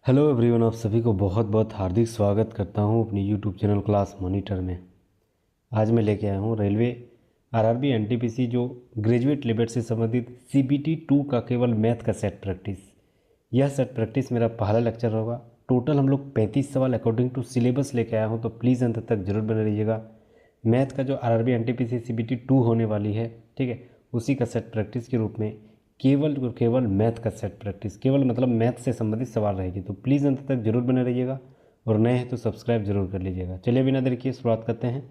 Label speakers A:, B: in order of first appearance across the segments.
A: Hello everyone, आप सभी को बहुत बहुत हार्दिक स्वागत करता हूं अपनी यूट्यूब चैनल क्लास मॉनिटर में। आज मैं लेके आया हूं रेलवे आरआरबी एनटीपीसी जो ग्रेजुएट लेवल से संबंधित सीबीटी 2 का केवल मैथ का सेट प्रैक्टिस। यह सेट प्रैक्टिस मेरा पहला लेक्चर होगा। टोटल हम लोग 35 सवाल अकॉर्डिंग टू सिलेबस लेके आया हूँ, तो प्लीज़ अंत तक जरूर बने रहिएगा। मैथ का जो आरआरबी एनटीपीसी सीबीटी 2 होने वाली है, ठीक है, उसी का सेट प्रैक्टिस के रूप में केवल मैथ का सेट प्रैक्टिस, केवल मतलब मैथ से संबंधित सवाल रहेगी। तो प्लीज़ अंत तक जरूर बने रहिएगा और नए हैं तो सब्सक्राइब जरूर कर लीजिएगा। चलिए बिना देर किए शुरुआत करते हैं।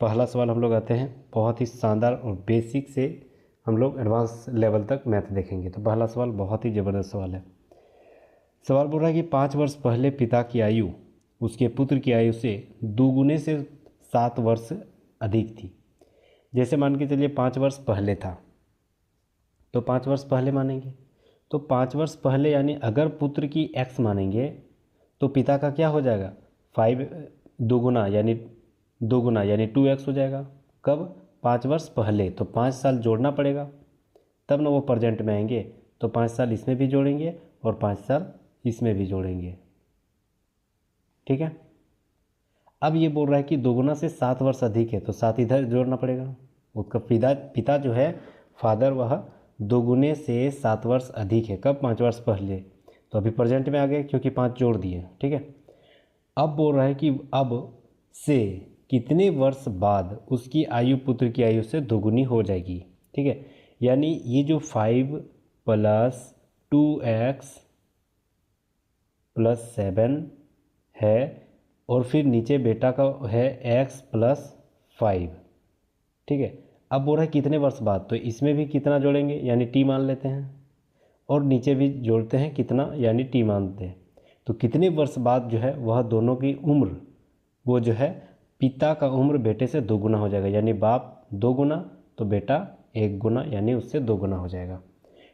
A: पहला सवाल हम लोग आते हैं, बहुत ही शानदार और बेसिक से हम लोग एडवांस लेवल तक मैथ देखेंगे। तो पहला सवाल बहुत ही ज़बरदस्त सवाल है। सवाल बोल रहा है कि 5 वर्ष पहले पिता की आयु उसके पुत्र की आयु से दोगुने से 7 वर्ष अधिक थी। जैसे मान के चलिए 5 वर्ष पहले था, तो 5 वर्ष पहले मानेंगे, तो 5 वर्ष पहले यानी अगर पुत्र की x मानेंगे तो पिता का क्या हो जाएगा, 5 दोगुना यानी 2x हो जाएगा। कब? 5 वर्ष पहले। तो 5 साल जोड़ना पड़ेगा तब ना वो प्रेजेंट में आएंगे। तो 5 साल इसमें भी जोड़ेंगे और 5 साल इसमें भी जोड़ेंगे, ठीक है। अब ये बोल रहा है कि दोगुना से 7 वर्ष अधिक है, तो 7 इधर जोड़ना पड़ेगा। उसका पिता जो है फादर, वह दोगुने से 7 वर्ष अधिक है। कब? 5 वर्ष पहले। तो अभी प्रेजेंट में आ गए क्योंकि 5 जोड़ दिए, ठीक है। अब बोल रहा है कि अब से कितने वर्ष बाद उसकी आयु पुत्र की आयु से दोगुनी हो जाएगी, ठीक है। यानी ये जो 5 + 2x + 7 है और फिर नीचे बेटा का है x + 5, ठीक है। अब बोल रहा है कितने वर्ष बाद, तो इसमें भी कितना जोड़ेंगे यानी t मान लेते हैं और नीचे भी जोड़ते हैं कितना यानी t मानते हैं। तो कितने वर्ष बाद जो है वह दोनों की उम्र, वो जो है पिता का उम्र बेटे से 2 गुना हो जाएगा। यानी बाप 2 गुना तो बेटा 1 गुना, यानी उससे 2 गुना हो जाएगा।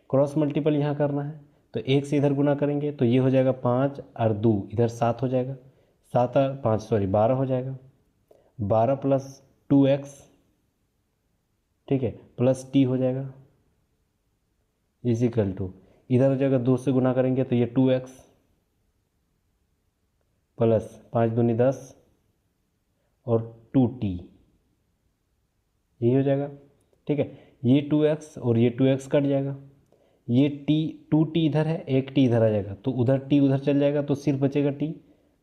A: क्रॉस मल्टीपल यहाँ करना है तो 1 से इधर गुना करेंगे तो ये हो जाएगा 5 और 2 इधर 7 हो जाएगा। 7 और 5 12 हो जाएगा। 12 + 2x, ठीक है, प्लस t हो जाएगा इजिकल टू, इधर हो जाएगा 2 से गुना करेंगे तो ये 2x प्लस 5 दूनी 10 और 2t, यही हो जाएगा, ठीक है। ये 2x और ये 2x कट जाएगा, ये t 2t इधर है, एक t इधर आ जाएगा तो उधर t उधर चल जाएगा तो सिर्फ बचेगा t,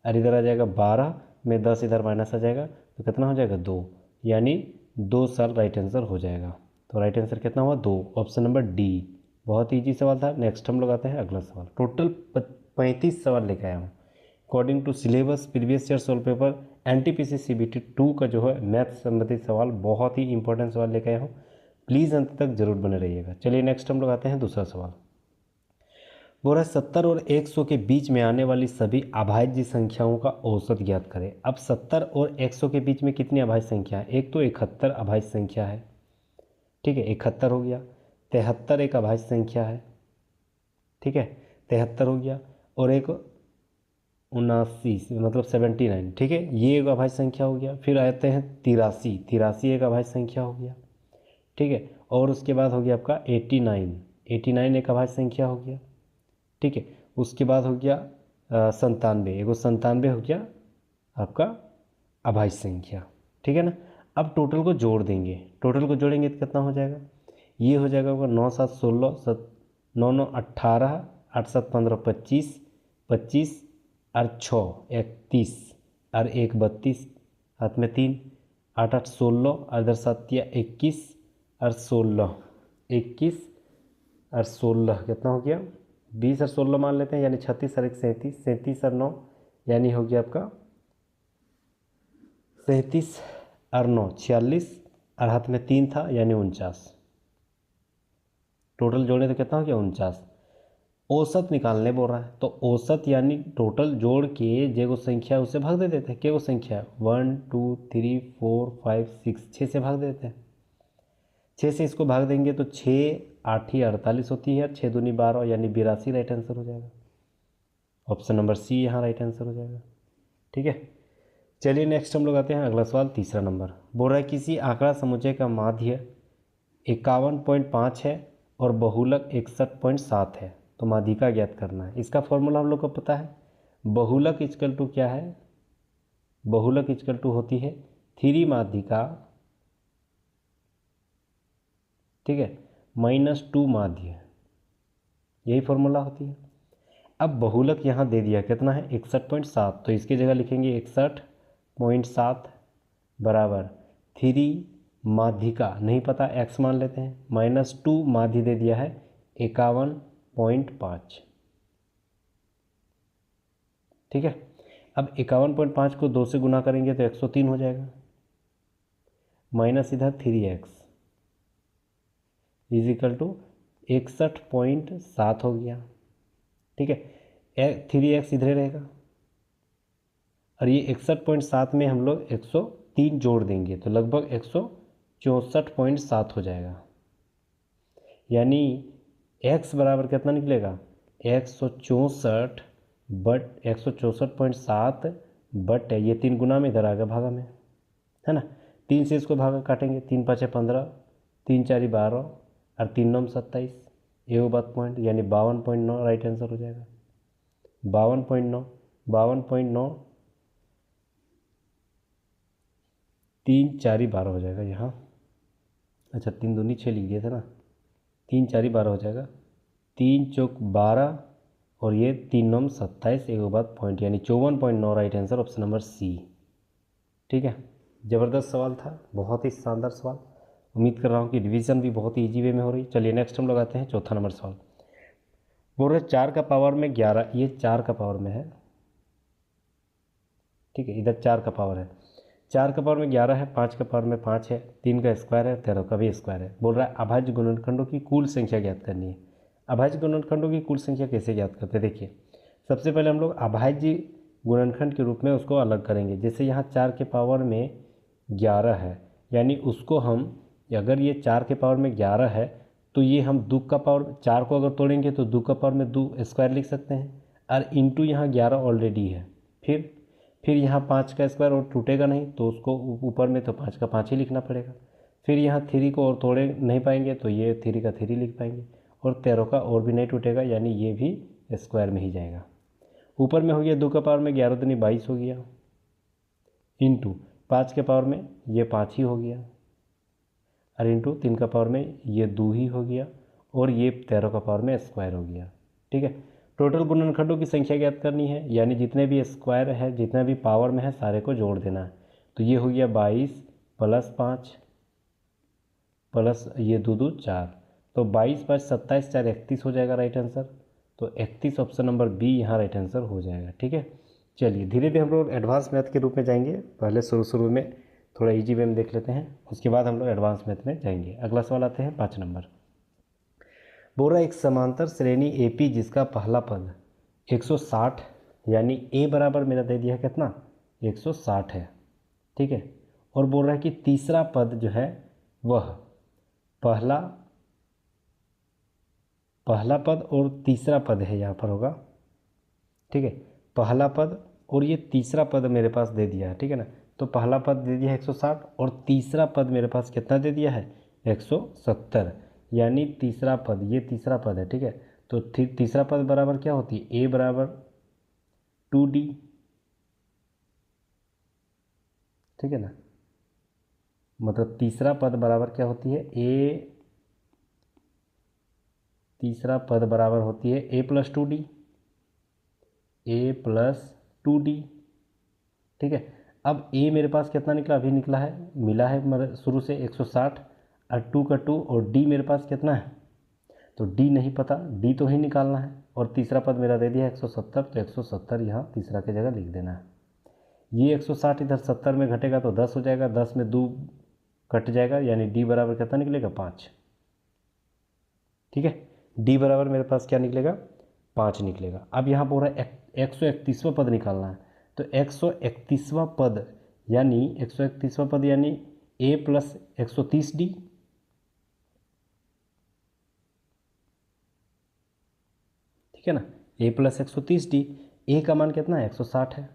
A: और इधर आ जाएगा 12 में 10 इधर माइनस आ जाएगा तो कितना हो जाएगा 2, यानी 2 साल राइट आंसर हो जाएगा। तो राइट आंसर कितना हुआ 2, ऑप्शन नंबर डी। बहुत ईजी सवाल था। नेक्स्ट हम लोग आते हैं अगला सवाल। टोटल 35 सवाल लेके आया हूँ according to syllabus, previous year solved paper, NTPC CBT 2 का जो है मैथ संबंधित सवाल, बहुत ही इंपॉर्टेंट सवाल लेके आया हूँ। प्लीज़ अंत तक जरूर बने रहिएगा। चलिए नेक्स्ट हम लोग आते हैं दूसरा सवाल। बोल रहा है 70 और 100 के बीच में आने वाली सभी अभाज्य संख्याओं का औसत ज्ञात करें। अब 70 और 100 के बीच में कितनी अभाज्य संख्या है? एक तो 71 अभाज्य संख्या है, ठीक है, 71 हो गया। 73 एक अभाज्य संख्या है, ठीक है, 73 हो गया। और एक 79 मतलब 79, ठीक है, ये एक अभाज्य संख्या हो गया। फिर आते हैं 83 एक अभाज्य संख्या हो गया, ठीक है। और उसके बाद हो गया आपका 89 एक अभाज्य संख्या हो गया, ठीक है। उसके बाद हो गया 97, एगो 97 हो गया आपका अभाज्य संख्या, ठीक है ना। अब टोटल को जोड़ देंगे, टोटल को जोड़ेंगे तो कितना हो जाएगा? ये हो जाएगा आपका 9 7 16 9 9 18 8 7 15 25 25 और 6 31 और 1 32, हाथ में 3, 8 8 16 और इधर 7 21 और 16 21 और 16 कितना हो गया? 20 और 16 मान लेते हैं, यानी 36 और 1 37, 37 और 9 यानी हो गया आपका 37 और 9 46 और हाथ में 3 था यानी 49। टोटल जोड़े तो कितना हो गया? 49। औसत निकालने बोल रहा है, तो औसत यानी टोटल जोड़ के जे को संख्या है उससे भाग दे देते हैं। क्या वो संख्या है? 1 2 3 4 5 6, 6 से भाग देते हैं। 6 से इसको भाग देंगे तो 6 8 ही 48 होती है, 6 दूनी 12 यानी 82 राइट आंसर हो जाएगा। ऑप्शन नंबर सी यहाँ राइट आंसर हो जाएगा, ठीक है। चलिए नेक्स्ट हम लोग आते हैं अगला सवाल, तीसरा नंबर। बोल रहा है किसी आंकड़ा समुच्चय का माध्य 51.5 है और बहुलक 61.7 है, तो माध्यिका ज्ञात करना है। इसका फॉर्मूला हम लोग को पता है, बहुलक इक्वल टू क्या है, बहुलक इक्वल टू होती है 3 माध्यिका, ठीक है, -2 माध्य, यही फॉर्मूला होती है। अब बहुलक यहाँ दे दिया कितना है 61.7, तो इसकी जगह लिखेंगे 61.7 बराबर 3 माध्यिका, नहीं पता x मान लेते हैं, -2 माध्य दे दिया है 51.5, ठीक है। अब 51.5 को 2 से गुना करेंगे तो 103 हो जाएगा, माइनस इधर 3x इज इक्वल टू 61.7 हो गया, ठीक है। 3x इधर रहेगा और ये 61.7 में हम लोग 103 जोड़ देंगे तो लगभग 164.7 हो जाएगा, यानी x बराबर कितना निकलेगा 164.7 बट ये 3 गुना में इधर आ गया भागा में, है ना। 3 से इसको भागा काटेंगे, 3 5 15, 3 4 12 और 3 9 27, ये बात पॉइंट, यानी 52.9 राइट आंसर हो जाएगा। 52.9 3 4 12 हो जाएगा यहाँ, अच्छा 3 दूनी 6 लिख दिए थे ना, 3 4 12 हो जाएगा, 3 चौक 12 और ये 3 9 27, एक बात पॉइंट, यानी 54.9 right answer, option number C, ठीक है। ज़बरदस्त सवाल था, बहुत ही शानदार सवाल, उम्मीद कर रहा हूँ कि रिवीजन भी बहुत ही ईजी वे में हो रही। चलिए नेक्स्ट हम लोग आते हैं चौथा नंबर सवाल। बोल रहे 4 का पावर में 11, ये 4 का पावर में है, ठीक है, इधर 4 का पावर है, 4 का पावर में 11 है, 5 का पावर में 5 है, 3 का स्क्वायर है, 13 का भी स्क्वायर है। बोल रहा है अभाज्य गुणनखंडों की कुल संख्या ज्ञात करनी है। अभाज्य गुणनखंडों की कुल संख्या कैसे ज्ञात करते हैं, देखिए सबसे पहले हम लोग अभाज्य गुणनखंड के रूप में उसको अलग करेंगे। जैसे यहाँ 4 के पावर में 11 है, यानी उसको हम, अगर ये 4 के पावर में 11 है तो ये हम 2 का पावर, 4 को अगर तोड़ेंगे तो 2 का पावर में 2 स्क्वायर लिख सकते हैं, और इंटू यहाँ 11 ऑलरेडी है, फिर यहाँ 5 का स्क्वायर और टूटेगा नहीं तो उसको ऊपर में तो 5 का 5 ही लिखना पड़ेगा, फिर यहाँ 3 को और तोड़े नहीं पाएंगे तो ये 3 का 3 लिख पाएंगे, और 13 का और भी नहीं टूटेगा, यानी ये भी स्क्वायर में ही जाएगा। ऊपर में हो गया 2 का पावर में 11 दूनी 22 हो गया, इंटू 5 के पावर में ये 5 ही हो गया, और इंटू 3 का पावर में ये 2 ही हो गया, और ये 13 का पावर में स्क्वायर हो गया, ठीक है। टोटल गुणनखंडों की संख्या ज्ञात करनी है, यानी जितने भी स्क्वायर है, जितने भी पावर में है, सारे को जोड़ देना है। तो ये हो गया 22 + 5 प्लस ये 2 2 4, तो 22 5 27 4 31 हो जाएगा राइट आंसर। तो 31 ऑप्शन नंबर बी यहाँ राइट आंसर हो जाएगा, ठीक है। चलिए धीरे धीरे हम लोग एडवांस मैथ के रूप में जाएंगे, पहले शुरू में थोड़ा इजी वे में देख लेते हैं, उसके बाद हम लोग एडवांस मैथ में जाएंगे। अगला सवाल आते हैं 5 नंबर। बोल रहा एक समांतर श्रेणी एपी जिसका पहला पद 160, यानी ए बराबर मेरा दे दिया है कितना 160 है, ठीक है। और बोल रहा है कि तीसरा पद जो है वह पहला पद और तीसरा पद है, यहाँ पर होगा, ठीक है। पहला पद और ये तीसरा पद मेरे पास दे दिया है, ठीक है ना। तो पहला पद दे दिया है 160 और तीसरा पद मेरे पास कितना दे दिया है 170, यानी तीसरा पद, ये तीसरा पद है, ठीक है। तो तीसरा पद बराबर क्या होती है, ए बराबर 2d, ठीक है ना। मतलब तीसरा पद बराबर क्या होती है, तीसरा पद बराबर होती है a + 2d, ठीक है। अब a मेरे पास कितना निकला, अभी निकला है, मिला है मेरे शुरू से 160, और 2 का 2, और d मेरे पास कितना है, तो d नहीं पता, d तो ही निकालना है, और तीसरा पद मेरा दे दिया 170, तो 170 यहाँ तीसरा की जगह लिख देना है। ये 160 इधर 70 में घटेगा तो 10 हो जाएगा, 10 में 2 कट जाएगा, यानी d बराबर कितना निकलेगा 5, ठीक है। d बराबर मेरे पास क्या निकलेगा 5 निकलेगा। अब यहाँ बोल रहा है 131वां पद निकालना है, तो 131वां पद यानी 131वां पद यानी a + 130d, ठीक है ना, a + 130d, a का मान कितना है 160 है,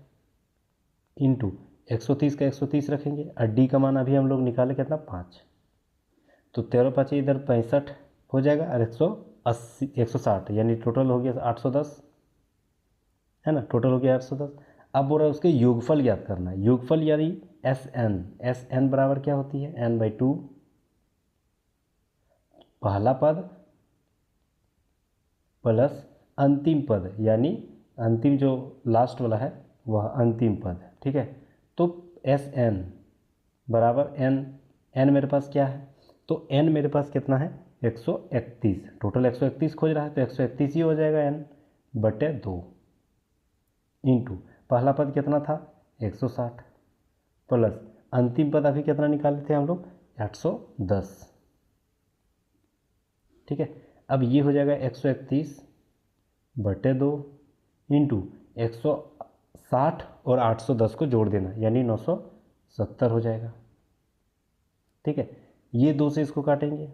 A: इंटू 130 का 130 रखेंगे, और d का मान अभी हम लोग निकाले कितना 5, तो 13 5 इधर 65 हो जाएगा, और 180 160 यानी टोटल हो गया 810, है ना, टोटल हो गया 810। अब बोल रहा है उसके योगफल ज्ञात करना है। योगफल यानी एस एन बराबर क्या होती है, n/2 पहला पद प्लस अंतिम पद, यानी अंतिम जो लास्ट वाला है वह अंतिम पद, ठीक है। तो एस एन बराबर एन मेरे पास क्या है, तो एन मेरे पास कितना है 131, टोटल 131 खोज रहा है तो 131 ही हो जाएगा n/2 इंटू पहला पद कितना था 160 प्लस अंतिम पद अभी कितना निकाले थे हम लोग 810, ठीक है। अब ये हो जाएगा 131/2 इंटू 160 और 810 को जोड़ देना यानी 970 हो जाएगा, ठीक है। ये 2 से इसको काटेंगे,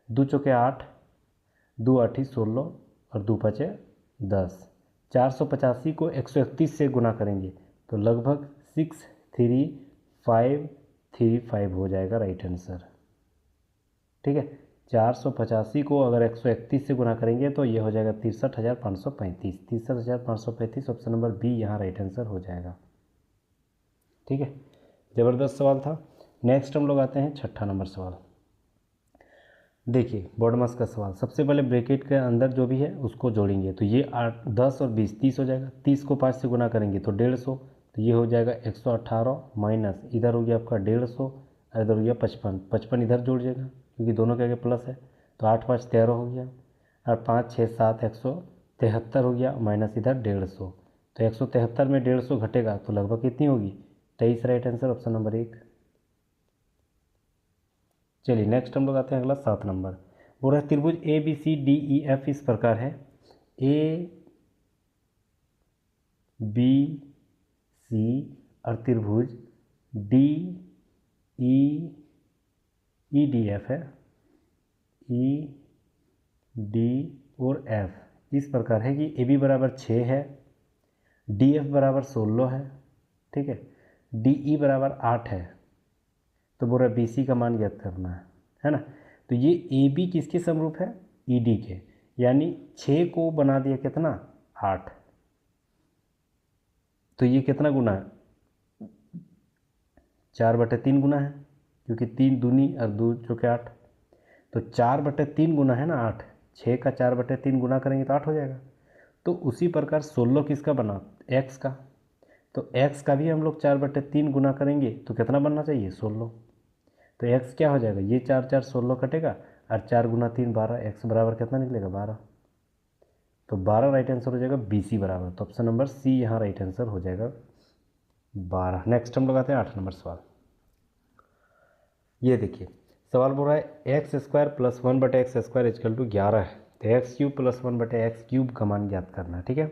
A: 2 चौके 8, 2 8 16 और 2 5 10, 485 को 131 से गुना करेंगे तो लगभग 63535 हो जाएगा राइट आंसर, ठीक है। 485 को अगर 131 से गुना करेंगे तो ये हो जाएगा 63,535, 63,535 ऑप्शन नंबर बी यहाँ राइट आंसर हो जाएगा, ठीक है। ज़बरदस्त सवाल था। नेक्स्ट हम लोग आते हैं 6ठा नंबर सवाल। देखिए बॉडमस का सवाल, सबसे पहले ब्रैकेट के अंदर जो भी है उसको जोड़ेंगे तो ये 8 10 और 20 30 हो जाएगा, 30 को 5 से गुना करेंगे तो 150, तो ये हो जाएगा 118 माइनस इधर हो गया आपका 150 और इधर हो गया 55, 55 इधर जोड़ जाएगा क्योंकि दोनों के आगे प्लस है तो 8 5 13 हो गया और 5 6 7 173 हो गया माइनस इधर 150, तो 173 में 150 घटेगा तो लगभग कितनी होगी 23 राइट आंसर ऑप्शन नंबर 1। चलिए नेक्स्ट हम लोग आते हैं अगला 7 नंबर। बोल रहा है त्रिभुज ABCDEF इस प्रकार है, ABC और त्रिभुज DEF है, ED और F इस प्रकार है कि AB बराबर 6 है, DF बराबर 16 है, ठीक है, DE बराबर 8 है, तो बोल रहा है BC का मान ज्ञात करना है ना। तो ये AB किसके समरूप है ED के, यानी 6 को बना दिया कितना 8, तो ये कितना गुना है 4/3 गुना है क्योंकि 3 दूनी और 2 चौके 8, तो 4/3 गुना है ना 8, 6 का 4/3 गुना करेंगे तो 8 हो जाएगा। तो उसी प्रकार 16 किसका बना x का, तो x का भी हम लोग 4/3 गुना करेंगे तो कितना बनना चाहिए 16, तो x क्या हो जाएगा ये 4 4 16 कटेगा और 4 गुना 3 12, x बराबर कितना निकलेगा 12, तो 12 राइट आंसर हो जाएगा BC बराबर, तो ऑप्शन नंबर C यहाँ राइट आंसर हो जाएगा 12। नेक्स्ट हम लोग आते हैं 8 नंबर सवाल। ये देखिए सवाल बोल रहा है x² + 1/x² इक्वल टू 11 है, तो x³ + 1/x³ का मान ज्ञात करना है, ठीक है।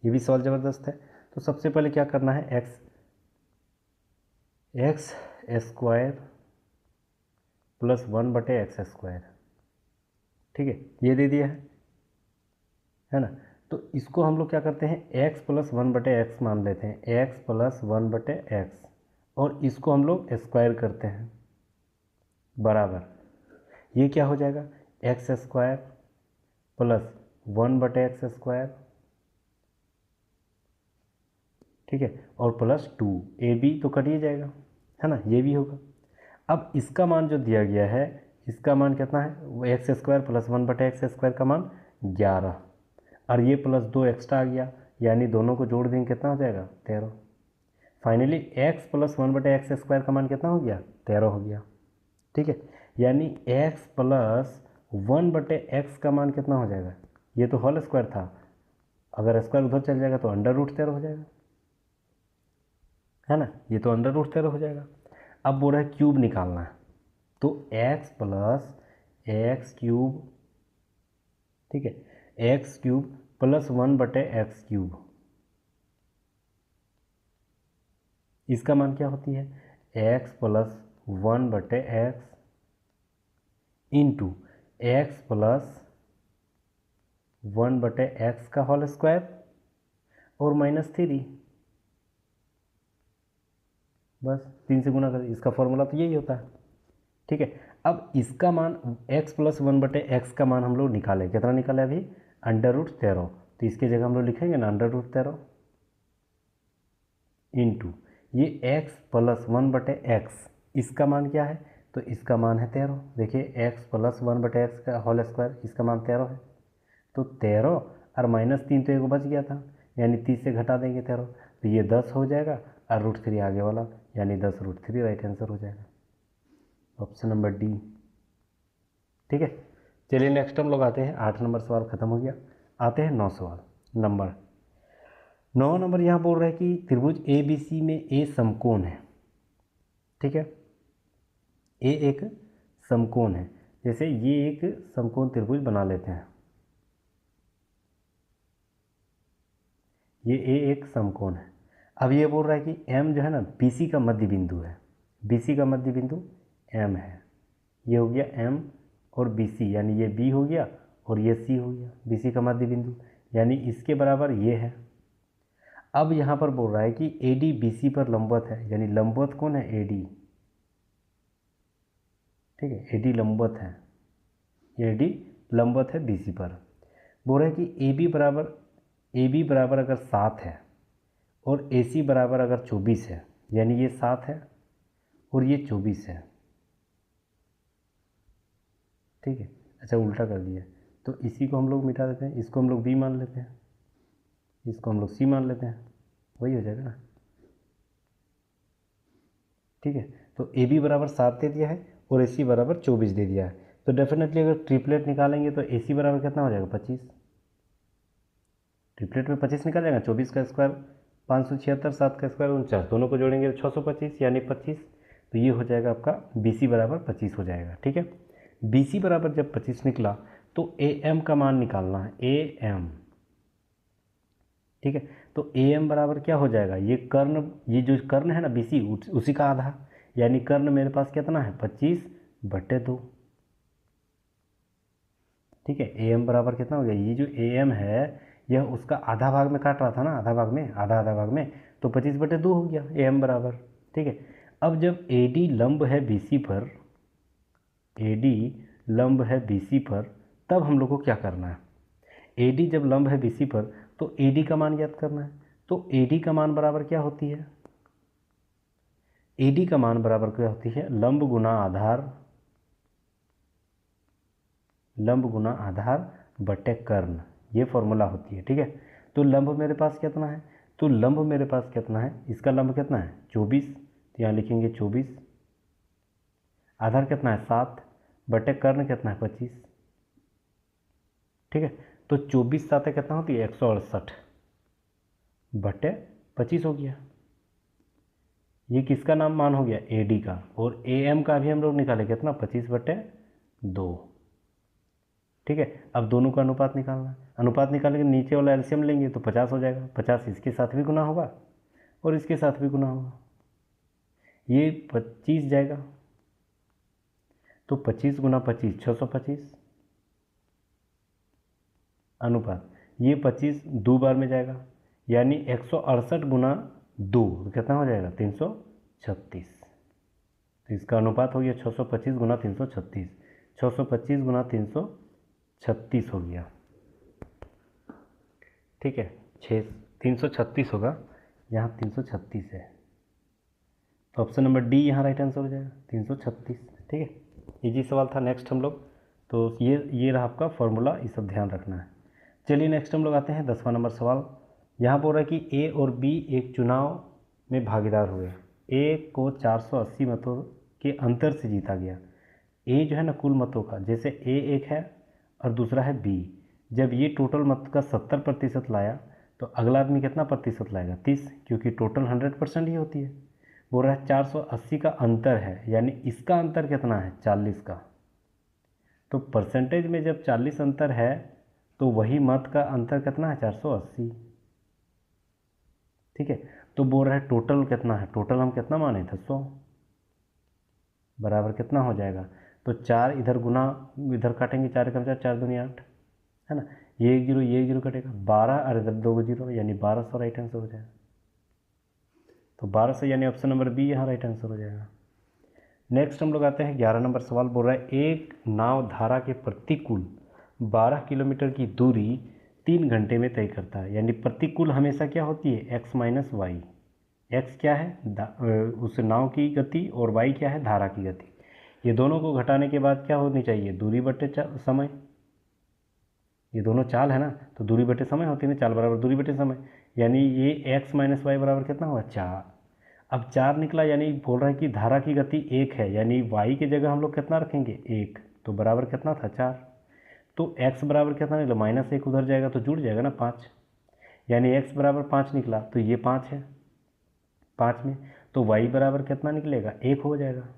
A: ये भी सवाल ज़बरदस्त है। तो सबसे पहले क्या करना है x² + 1/x², ठीक है, ये दे दिया है ना। तो इसको हम लोग क्या करते हैं x + 1/x मान लेते हैं, x + 1/x और इसको हम लोग स्क्वायर करते हैं बराबर, ये क्या हो जाएगा x² + 1/x², ठीक है, और +2 AB तो कट ही जाएगा, है ना, ये भी होगा। अब इसका मान जो दिया गया है इसका मान कितना है वो x² + 1/x² का मान 11 और ये +2 एक्स्ट्रा आ गया यानी दोनों को जोड़ देंगे कितना हो जाएगा 13। फाइनली x + 1/x² का मान कितना हो गया 13 हो गया, ठीक है, यानी x + 1/x का मान कितना हो जाएगा, ये तो होल स्क्वायर था, अगर स्क्वायर उधर चल जाएगा तो √13 हो जाएगा, है ना, ये तो √13 हो जाएगा। अब बोल रहा है क्यूब निकालना है तो x + x³, ठीक है, x³ + 1/x³, इसका मान क्या होती है x + 1/x into x + 1/x का होल स्क्वायर और -3, बस 3 से गुना कर, इसका फॉर्मूला तो यही होता है, ठीक है। अब इसका मान x प्लस 1/x का मान हम लोग निकाले, कितना निकाले अभी, √13। तो इसके जगह हम लोग लिखेंगे ना √13 इंटू ये x प्लस 1/x, इसका मान क्या है, तो इसका मान है 13। देखिए x प्लस 1/x का होल स्क्वायर, इसका मान 13 है। तो 13 और -3 तो एक बच गया था, यानी 30 से घटा देंगे 13, तो ये 10 हो जाएगा और √3 आगे वाला, यानी 10√3 राइट आंसर हो जाएगा, ऑप्शन नंबर डी। ठीक है, चलिए नेक्स्ट हम लोग आते हैं, 8 नंबर सवाल खत्म हो गया। आते हैं 9 सवाल। 9 नंबर यहाँ बोल रहा है कि त्रिभुज ए बी सी में ए समकोण है। ठीक है, ए एक समकोण है, जैसे ये एक समकोण त्रिभुज बना लेते हैं, ये ए एक समकोण है। अब ये बोल रहा है कि एम जो है ना बी सी का मध्य बिंदु है, बी सी का मध्य बिंदु एम है। ये हो गया एम और बी सी, यानी ये बी हो गया और ये सी हो गया, बी सी का मध्य बिंदु, यानी इसके बराबर ये है। अब यहाँ पर बोल रहा है कि ए डी बी सी पर लंबवत है, यानी लंबवत कौन है, ए डी। ठीक है, ए डी लंबवत है, ए डी लंबवत है बी सी पर। बोल रहा है कि ए बी बराबर अगर 7 है और ए सी बराबर अगर 24 है, यानी ये 7 है और ये 24 है। ठीक है, अच्छा उल्टा कर दिया, तो इसी को हम लोग मिटा देते हैं, इसको हम लोग बी मान लेते हैं, इसको हम लोग सी मान लेते हैं, वही हो जाएगा ना। ठीक है, तो ए बी बराबर 7 दे दिया है और ए सी बराबर 24 दे दिया है, तो डेफिनेटली अगर ट्रिपलेट निकालेंगे तो ए सी बराबर कितना हो जाएगा, 25। ट्रिपलेट में 25 निकल जाएगा, 24 का स्क्वायर 576, 7 का स्क्वायर 49, दोनों को जोड़ेंगे तो 625 यानी 25, तो ये हो जाएगा आपका बी सी बराबर 25 हो जाएगा। ठीक है, बी सी बराबर जब 25 निकला तो ए एम का मान निकालना है, ए एम। ठीक है, तो ए एम बराबर क्या हो जाएगा, ये कर्ण, ये जो कर्ण है ना बी सी, उसी का आधा, यानी कर्ण मेरे पास कितना है, 25/2। ठीक है, ए एम बराबर कितना हो गया, ये जो ए एम है यह उसका आधा भाग में काट रहा था ना, आधा भाग में, आधा भाग में, तो 25/2 हो गया ए एम बराबर। ठीक है, अब जब ए डी लंब है बी सी पर, ए डी लंब है बी सी पर, तब हम लोग को क्या करना है, ए डी जब लंब है बी सी पर तो ए डी का मान ज्ञात करना है। तो ए डी का मान बराबर क्या होती है, ए डी का मान बराबर क्या होती है, लंब गुना आधार, लंब गुना आधार बटे कर्ण, ये फॉर्मूला होती है। ठीक है, तो लंब मेरे पास कितना है, तो लंब मेरे पास कितना है, इसका लंब कितना है 24, तो यहाँ लिखेंगे 24, आधार कितना है 7 बटे कर्ण कितना है 25। ठीक है, तो 24 7 कितना होती है 168 बटे 25 हो गया। ये किसका नाम मान हो गया, ए डी का, और ए एम का भी हम लोग निकाले कितना 25/2। ठीक है, अब दोनों का अनुपात निकालना है, अनुपात निकालेंगे नीचे वाला एलसीएम लेंगे तो 50 हो जाएगा, 50 इसके साथ भी गुना होगा और इसके साथ भी गुना होगा, ये 25 जाएगा, तो 25 गुना 25 625 अनुपात, ये 25 दो बार में जाएगा, यानी 168 गुना 2 तो कितना हो जाएगा 336, तो इसका अनुपात हो गया 625 गुना 336, 625 गुना 336 हो गया। ठीक है, 336 होगा, यहाँ 336 है, तो ऑप्शन नंबर डी यहाँ राइट आंसर हो जाएगा 336। ठीक है, इजी सवाल था। नेक्स्ट हम लोग, तो ये रहा आपका फॉर्मूला, ये सब ध्यान रखना है। चलिए नेक्स्ट हम लोग आते हैं 10वां नंबर सवाल। यहाँ बोल रहा है कि ए और बी एक चुनाव में भागीदार हुए, ए को 480 मतों के अंतर से जीता गया। ए जो है ना कुल मतों का, जैसे ए एक है और दूसरा है बी, जब ये टोटल मत का 70% लाया तो अगला आदमी कितना प्रतिशत लाएगा 30, क्योंकि टोटल 100% ही होती है। बोल रहा है 480 का अंतर है, यानी इसका अंतर कितना है 40 का, तो परसेंटेज में जब 40 अंतर है तो वही मत का अंतर कितना है 480। ठीक है, तो बोल रहा है टोटल कितना है, टोटल हम कितना माने थे 100, बराबर कितना हो जाएगा, तो 4 इधर गुना, इधर काटेंगे 4 कम 4, 4 दूनी 8 है ना, ये 1 जीरो ये 1 जीरो कटेगा 12 और इधर 2 जीरो, यानी 1200 राइट आंसर हो जाएगा। तो 1200 यानी ऑप्शन नंबर बी यहाँ राइट आंसर हो जाएगा। नेक्स्ट हम लोग आते हैं 11 नंबर सवाल। बोल रहा है एक नाव धारा के प्रतिकूल 12 किलोमीटर की दूरी 3 घंटे में तय करता है। यानी प्रतिकूल हमेशा क्या होती है, x माइनस वाई। एक्स क्या है उस नाव की गति और y क्या है धारा की गति। ये दोनों को घटाने के बाद क्या होनी चाहिए, दूरी बटे समय। ये दोनों चाल है ना, तो दूरी बटे समय होती है ना, चाल बराबर दूरी बटे समय। यानी ये x माइनस वाई बराबर कितना हुआ, 4। अब 4 निकला, यानी बोल रहा है कि धारा की गति 1 है, यानी y की जगह हम लोग कितना रखेंगे, 1। तो बराबर कितना था, 4। तो x बराबर कितना निकला, -1 उधर जाएगा तो जुड़ जाएगा ना, 5। यानी x बराबर 5 निकला, तो ये 5 है 5 में। तो y बराबर कितना निकलेगा, 1 हो जाएगा।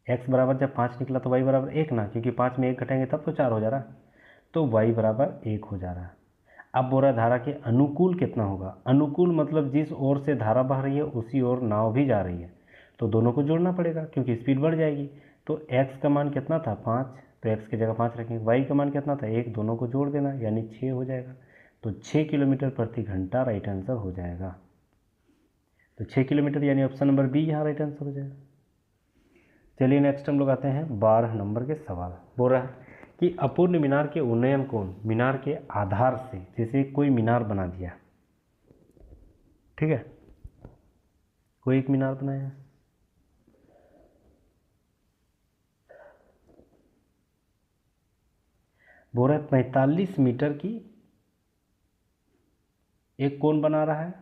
A: x बराबर जब 5 निकला तो y बराबर 1 ना, क्योंकि 5 में 1 घटाएंगे तब तो 4 हो जा रहा। तो y बराबर 1 हो जा रहा। अब बोल रहा धारा के अनुकूल कितना होगा। अनुकूल मतलब जिस ओर से धारा बह रही है उसी ओर नाव भी जा रही है, तो दोनों को जोड़ना पड़ेगा क्योंकि स्पीड बढ़ जाएगी। तो x का मान कितना था, 5, तो x की जगह 5 रखेंगे। y का मान कितना था, 1, दोनों को जोड़ देना यानी 6 हो जाएगा। तो 6 किलोमीटर प्रति घंटा राइट आंसर हो जाएगा। तो 6 किलोमीटर यानी ऑप्शन नंबर बी यहाँ राइट आंसर हो जाएगा। चलिए नेक्स्ट हम लोग आते हैं 12 नंबर के सवाल। बोल रहा है कि अपूर्ण मीनार के उन्नयन कोण मीनार के आधार से, जैसे कोई मीनार बना दिया, ठीक है, कोई एक मीनार बनाया, बोल रहा है 45 मीटर की एक कोण बना रहा है,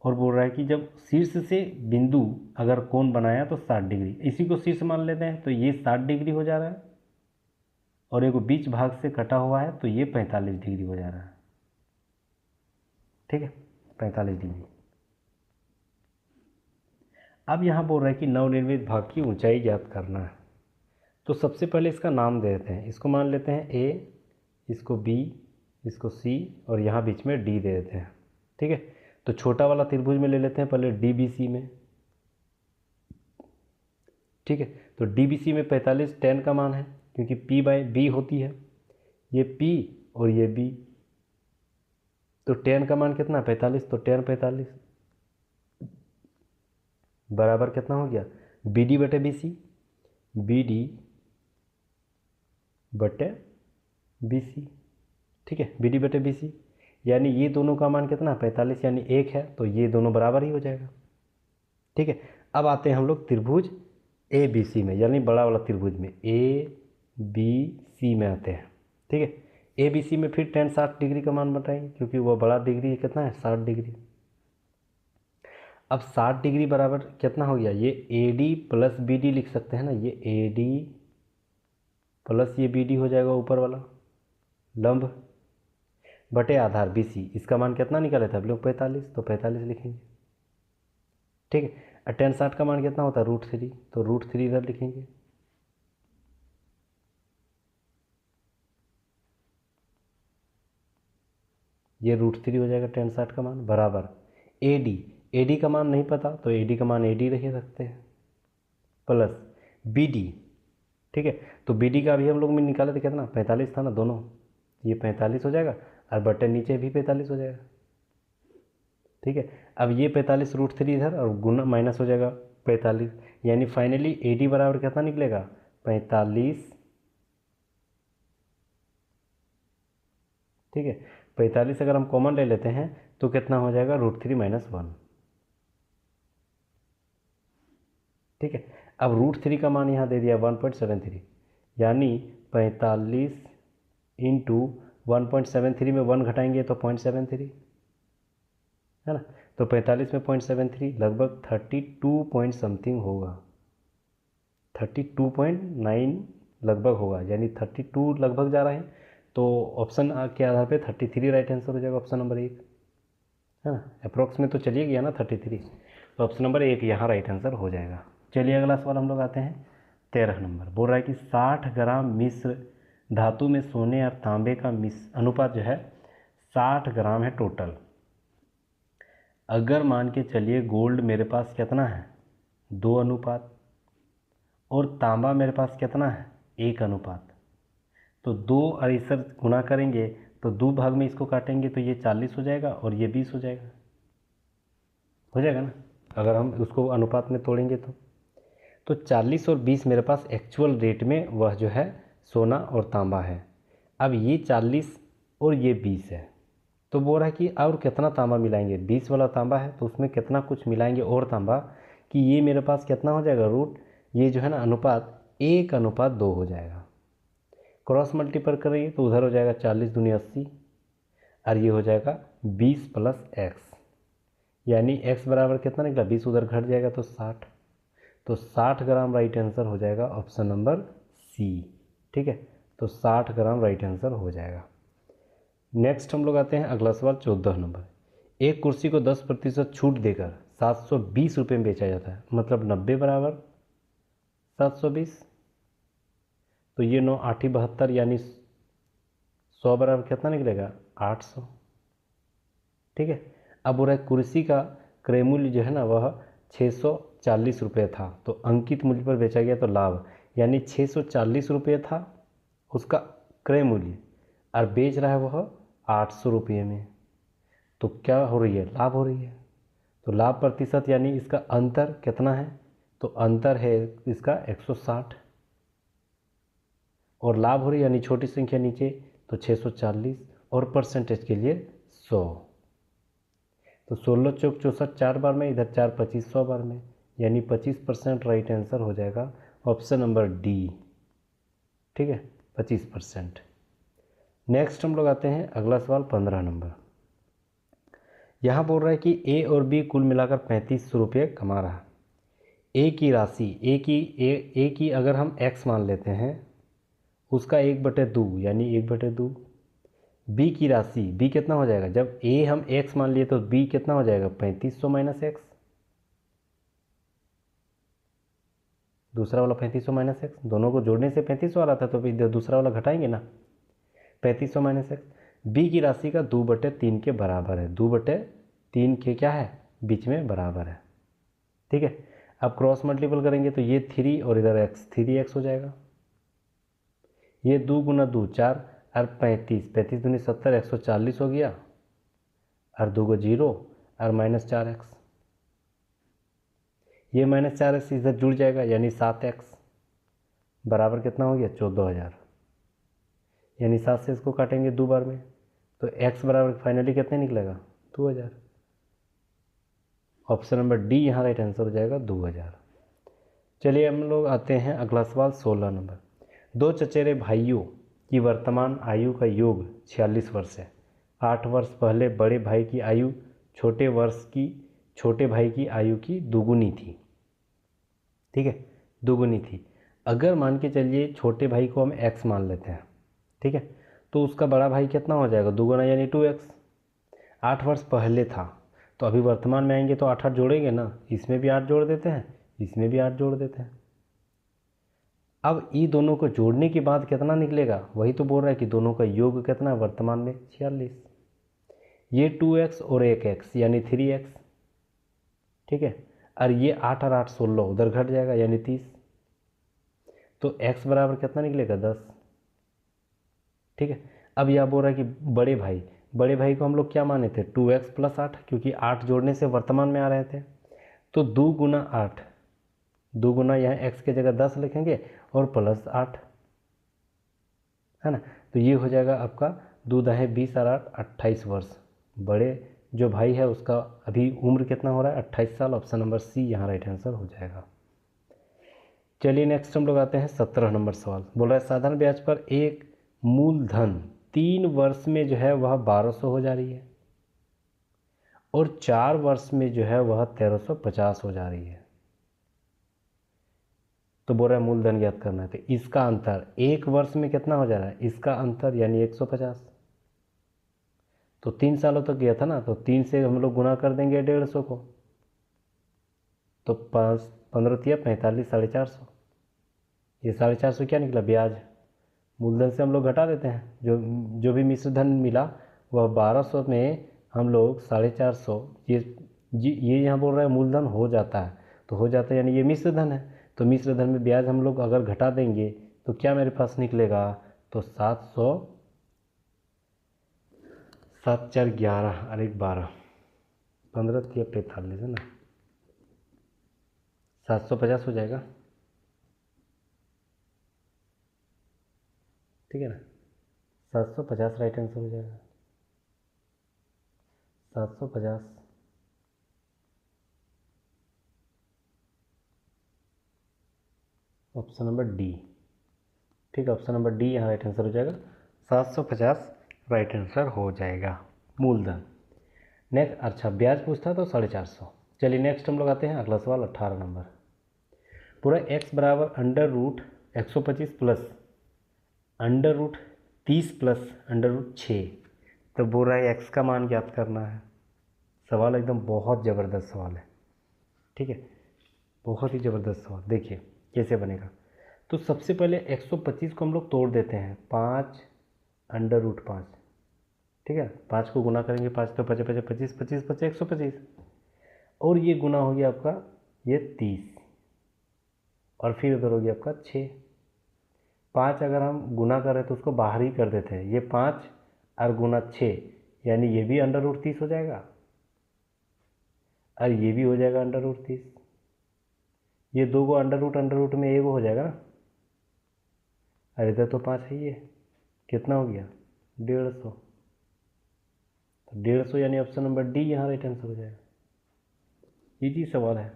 A: और बोल रहा है कि जब शीर्ष से बिंदु अगर कोण बनाया तो 60 डिग्री, इसी को शीर्ष मान लेते हैं, तो ये 60 डिग्री हो जा रहा है, और एक बीच भाग से कटा हुआ है तो ये 45 डिग्री हो जा रहा है, ठीक है, 45 डिग्री। अब यहाँ बोल रहा है कि नवनिर्मित भाग की ऊंचाई ज्ञात करना है। तो सबसे पहले इसका नाम दे देते हैं, इसको मान लेते हैं A, इसको B, इसको C, और यहाँ बीच में D दे देते हैं, ठीक है। तो छोटा वाला त्रिभुज में ले लेते हैं पहले DBC में, ठीक है। तो DBC में 45 tan का मान है, क्योंकि P/B होती है, ये P और ये B, तो tan का मान कितना, 45, तो tan 45 बराबर कितना हो गया, BD बटे BC, BD बटे BC, ठीक है, BD बटे BC। यानी ये दोनों का मान कितना, 45, यानी 1 है, तो ये दोनों बराबर ही हो जाएगा, ठीक है। अब आते हैं हम लोग त्रिभुज ABC में, यानी बड़ा वाला त्रिभुज में ABC में आते हैं, ठीक है। ABC में फिर tan 60 डिग्री का मान बताएंगे, क्योंकि वह बड़ा डिग्री कितना है, 60 डिग्री। अब 60 डिग्री बराबर कितना हो गया, ये AD प्लस BD लिख सकते हैं ना, ये AD प्लस ये BD हो जाएगा ऊपर वाला लंब, बटे आधार BC। इसका मान कितना निकाले थे हम लोग, 45, तो 45 लिखेंगे, ठीक है। और tan 60 का मान कितना होता है, √3, तो √3 इधर लिखेंगे, ये √3 हो जाएगा tan 60 का मान, बराबर AD का मान नहीं पता, तो AD का मान AD रख सकते हैं, प्लस BD, ठीक है। तो BD का भी हम लोग में निकाले थे कितना, 45 था ना दोनों, ये 45 हो जाएगा, और बटन नीचे भी 45 हो जाएगा, ठीक है। अब ये 45 √3 इधर और गुना माइनस हो जाएगा 45, यानी फाइनली AD बराबर कितना निकलेगा, 45, ठीक है। 45 अगर हम कॉमन ले लेते हैं तो कितना हो जाएगा, √3 - 1, ठीक है। अब √3 का मान यहाँ दे दिया 1.73, यानी 45 इंटू 1.73 में 1 घटाएंगे तो 0.73, है ना। तो 45 में 0.73 लगभग 32 पॉइंट समथिंग होगा, 32.9 लगभग होगा, यानी 32 लगभग जा रहे हैं। तो ऑप्शन के आधार पे 33 राइट आंसर हो जाएगा, ऑप्शन नंबर 1, है ना। अप्रॉक्स में तो चलिए गया ना 33, तो ऑप्शन नंबर 1 यहाँ राइट आंसर हो जाएगा। चलिए अगला सवाल हम लोग आते हैं 13 नंबर। बोल रहा है कि 60 ग्राम मिश्र धातु में सोने और तांबे का अनुपात जो है 60 ग्राम है टोटल। अगर मान के चलिए गोल्ड मेरे पास कितना है, 2 अनुपात, और तांबा मेरे पास कितना है, 1 अनुपात, तो 2 और इसे गुना करेंगे तो 2 भाग में इसको काटेंगे तो ये 40 हो जाएगा और ये 20 हो जाएगा ना, अगर हम उसको अनुपात में तोड़ेंगे तो। तो 40 और 20 मेरे पास एक्चुअल रेट में वह जो है सोना और तांबा है। अब ये 40 और ये 20 है, तो बोल रहा है कि और कितना तांबा मिलाएंगे, 20 वाला तांबा है तो उसमें कितना कुछ मिलाएंगे और तांबा, कि ये मेरे पास कितना हो जाएगा रूट, ये जो है ना अनुपात 1:2 हो जाएगा। क्रॉस मल्टीपल करेंगे तो उधर हो जाएगा 40 दूनी 80 और ये हो जाएगा 20 + x, यानी x बराबर कितना निकला 20, उधर घट जाएगा तो 60, तो 60 ग्राम राइट आंसर हो जाएगा ऑप्शन नंबर सी। ठीक है, तो 60 ग्राम राइट आंसर हो जाएगा। नेक्स्ट हम लोग आते हैं अगला सवाल 14 नंबर। एक कुर्सी को 10% छूट देकर 720 रुपये में बेचा जाता है, मतलब 90 बराबर 720, तो ये 9 8 72 यानी 100 बराबर कितना निकलेगा 800। ठीक है, अब बोल रहा है कुर्सी का क्रय मूल्य जो है ना वह 640 रुपये था, तो अंकित मूल्य पर बेचा गया तो लाभ, यानी 640 रुपये था उसका क्रय मूल्य और बेच रहा है वह 800 रुपये में, तो क्या हो रही है लाभ हो रही है। तो लाभ प्रतिशत यानी इसका अंतर कितना है, तो अंतर है इसका 160, और लाभ हो रही है यानी छोटी संख्या नीचे तो 640 और परसेंटेज के लिए 100, तो 16 चौक 64 4 बार में, इधर 4 25 100 बार में, यानी 25% राइट आंसर हो जाएगा ऑप्शन नंबर डी। ठीक है, 25%। नेक्स्ट हम लोग आते हैं अगला सवाल 15 नंबर। यहाँ बोल रहा है कि ए और बी कुल मिलाकर 3500 रुपये कमा रहा है। ए की राशि ए की अगर हम x मान लेते हैं उसका 1/2 यानी 1/2, बी की राशि बी कितना हो जाएगा, जब ए हम x मान लिए तो बी कितना हो जाएगा 3500 - x, दूसरा वाला 3500 - x, दोनों को जोड़ने से 3500 आ रहा था तो इधर दूसरा वाला घटाएंगे ना, 3500 - x। बी की राशि का 2/3 के बराबर है, 2/3 के क्या है बीच में बराबर है। ठीक है, अब क्रॉस मल्टीपल करेंगे तो ये 3 और इधर x 3x हो जाएगा, ये 2 × 2 4 और 35 35 दूनी 70 140 हो गया, और 2 को 0 और -4x, ये -4x इधर जुड़ जाएगा यानी 7x बराबर कितना हो गया 14000, यानी 7 से इसको काटेंगे 2 बार में तो x बराबर फाइनली कितने निकलेगा 2000। ऑप्शन नंबर डी यहाँ राइट आंसर हो जाएगा 2000। चलिए हम लोग आते हैं अगला सवाल 16 नंबर। दो चचेरे भाइयों की वर्तमान आयु का योग 46 वर्ष है। 8 वर्ष पहले बड़े भाई की आयु छोटे भाई की आयु की दुगुनी थी। ठीक है, दुगुनी थी। अगर मान के चलिए छोटे भाई को हम x मान लेते हैं, ठीक है, तो उसका बड़ा भाई कितना हो जाएगा दुगुना यानी 2x। 8 वर्ष पहले था तो अभी वर्तमान में आएंगे तो 8 8 जोड़ेंगे ना, इसमें भी 8 जोड़ देते हैं, इसमें भी 8 जोड़ देते हैं। अब ये दोनों को जोड़ने के बाद कितना निकलेगा, वही तो बोल रहा है कि दोनों का योग कितना है वर्तमान में 46, ये 2x और 1x यानी 3x। ठीक है, और ये 8 और 8 16 उधर घट जाएगा यानी 30, तो x बराबर कितना निकलेगा 10। ठीक है, अब यह बोल रहा है कि बड़े भाई को हम लोग क्या माने थे 2x + 8, क्योंकि 8 जोड़ने से वर्तमान में आ रहे थे, तो 2 × 8, 2 गुना यहाँ x के जगह 10 लिखेंगे और +8 है ना, तो ये हो जाएगा आपका 2 × 20 और 8 28 वर्ष। बड़े जो भाई है उसका अभी उम्र कितना हो रहा है 28 साल। ऑप्शन नंबर सी यहाँ राइट आंसर हो जाएगा। चलिए नेक्स्ट हम लोग आते हैं 17 नंबर सवाल। बोल रहा है साधारण ब्याज पर एक मूलधन 3 वर्ष में जो है वह 1200 हो जा रही है और 4 वर्ष में जो है वह 1350 हो जा रही है। तो बोल रहा है मूलधन ज्ञात करना है, तो इसका अंतर 1 वर्ष में कितना हो जा रहा है, इसका अंतर यानी 150, तो 3 सालों तक गया था ना, तो 3 से हम लोग गुना कर देंगे 150 को, तो 5 15 × 45 450, ये 450 क्या निकला ब्याज। मूलधन से हम लोग घटा देते हैं, जो भी मिश्र धन मिला वह 1200 में हम लोग 450, ये यहाँ बोल रहा है मूलधन हो जाता है, तो हो जाता है यानी ये मिश्र धन है, तो मिश्र धन में ब्याज हम लोग अगर घटा देंगे तो क्या मेरे पास निकलेगा, तो 700 7 4 11 और 1 12 15 × 45 है ना, 750 हो जाएगा। ठीक है ना। 750 राइट आंसर हो जाएगा। 750 ऑप्शन नंबर डी। ठीक है, ऑप्शन नंबर डी यहाँ राइट आंसर हो जाएगा। 750 राइट आंसर हो जाएगा मूलधन। नेक्स्ट, अच्छा ब्याज पूछता तो 450। चलिए नेक्स्ट हम लोग आते हैं अगला सवाल 18 नंबर। पूरा x बराबर under root 125 plus under root 30 plus under root 6। तो बोल रहा है x का मान ज्ञात करना है। सवाल एकदम बहुत ज़बरदस्त सवाल है, ठीक है, बहुत ही ज़बरदस्त सवाल। देखिए कैसे बनेगा। तो सबसे पहले 125 को हम लोग तोड़ देते हैं, 5 अंडर रूट 5, ठीक है। 5 को गुना करेंगे, 5 तो 5 5 25 25 25 125, और ये गुना हो गया आपका ये 30, और फिर उधर हो गया आपका 6। 5 अगर हम गुना करें तो उसको बाहर ही कर देते हैं, ये 5 और गुना 6, यानी ये भी अंडर रूट 30 हो जाएगा और ये भी हो जाएगा अंडर रूट 30। ये दो को अंडर रूट में एक हो जाएगा ना, और इधर तो 5 है, ये कितना हो गया 150। तो 150 यानी ऑप्शन नंबर डी यहाँ राइट आंसर हो जाएगा। इजी सवाल है।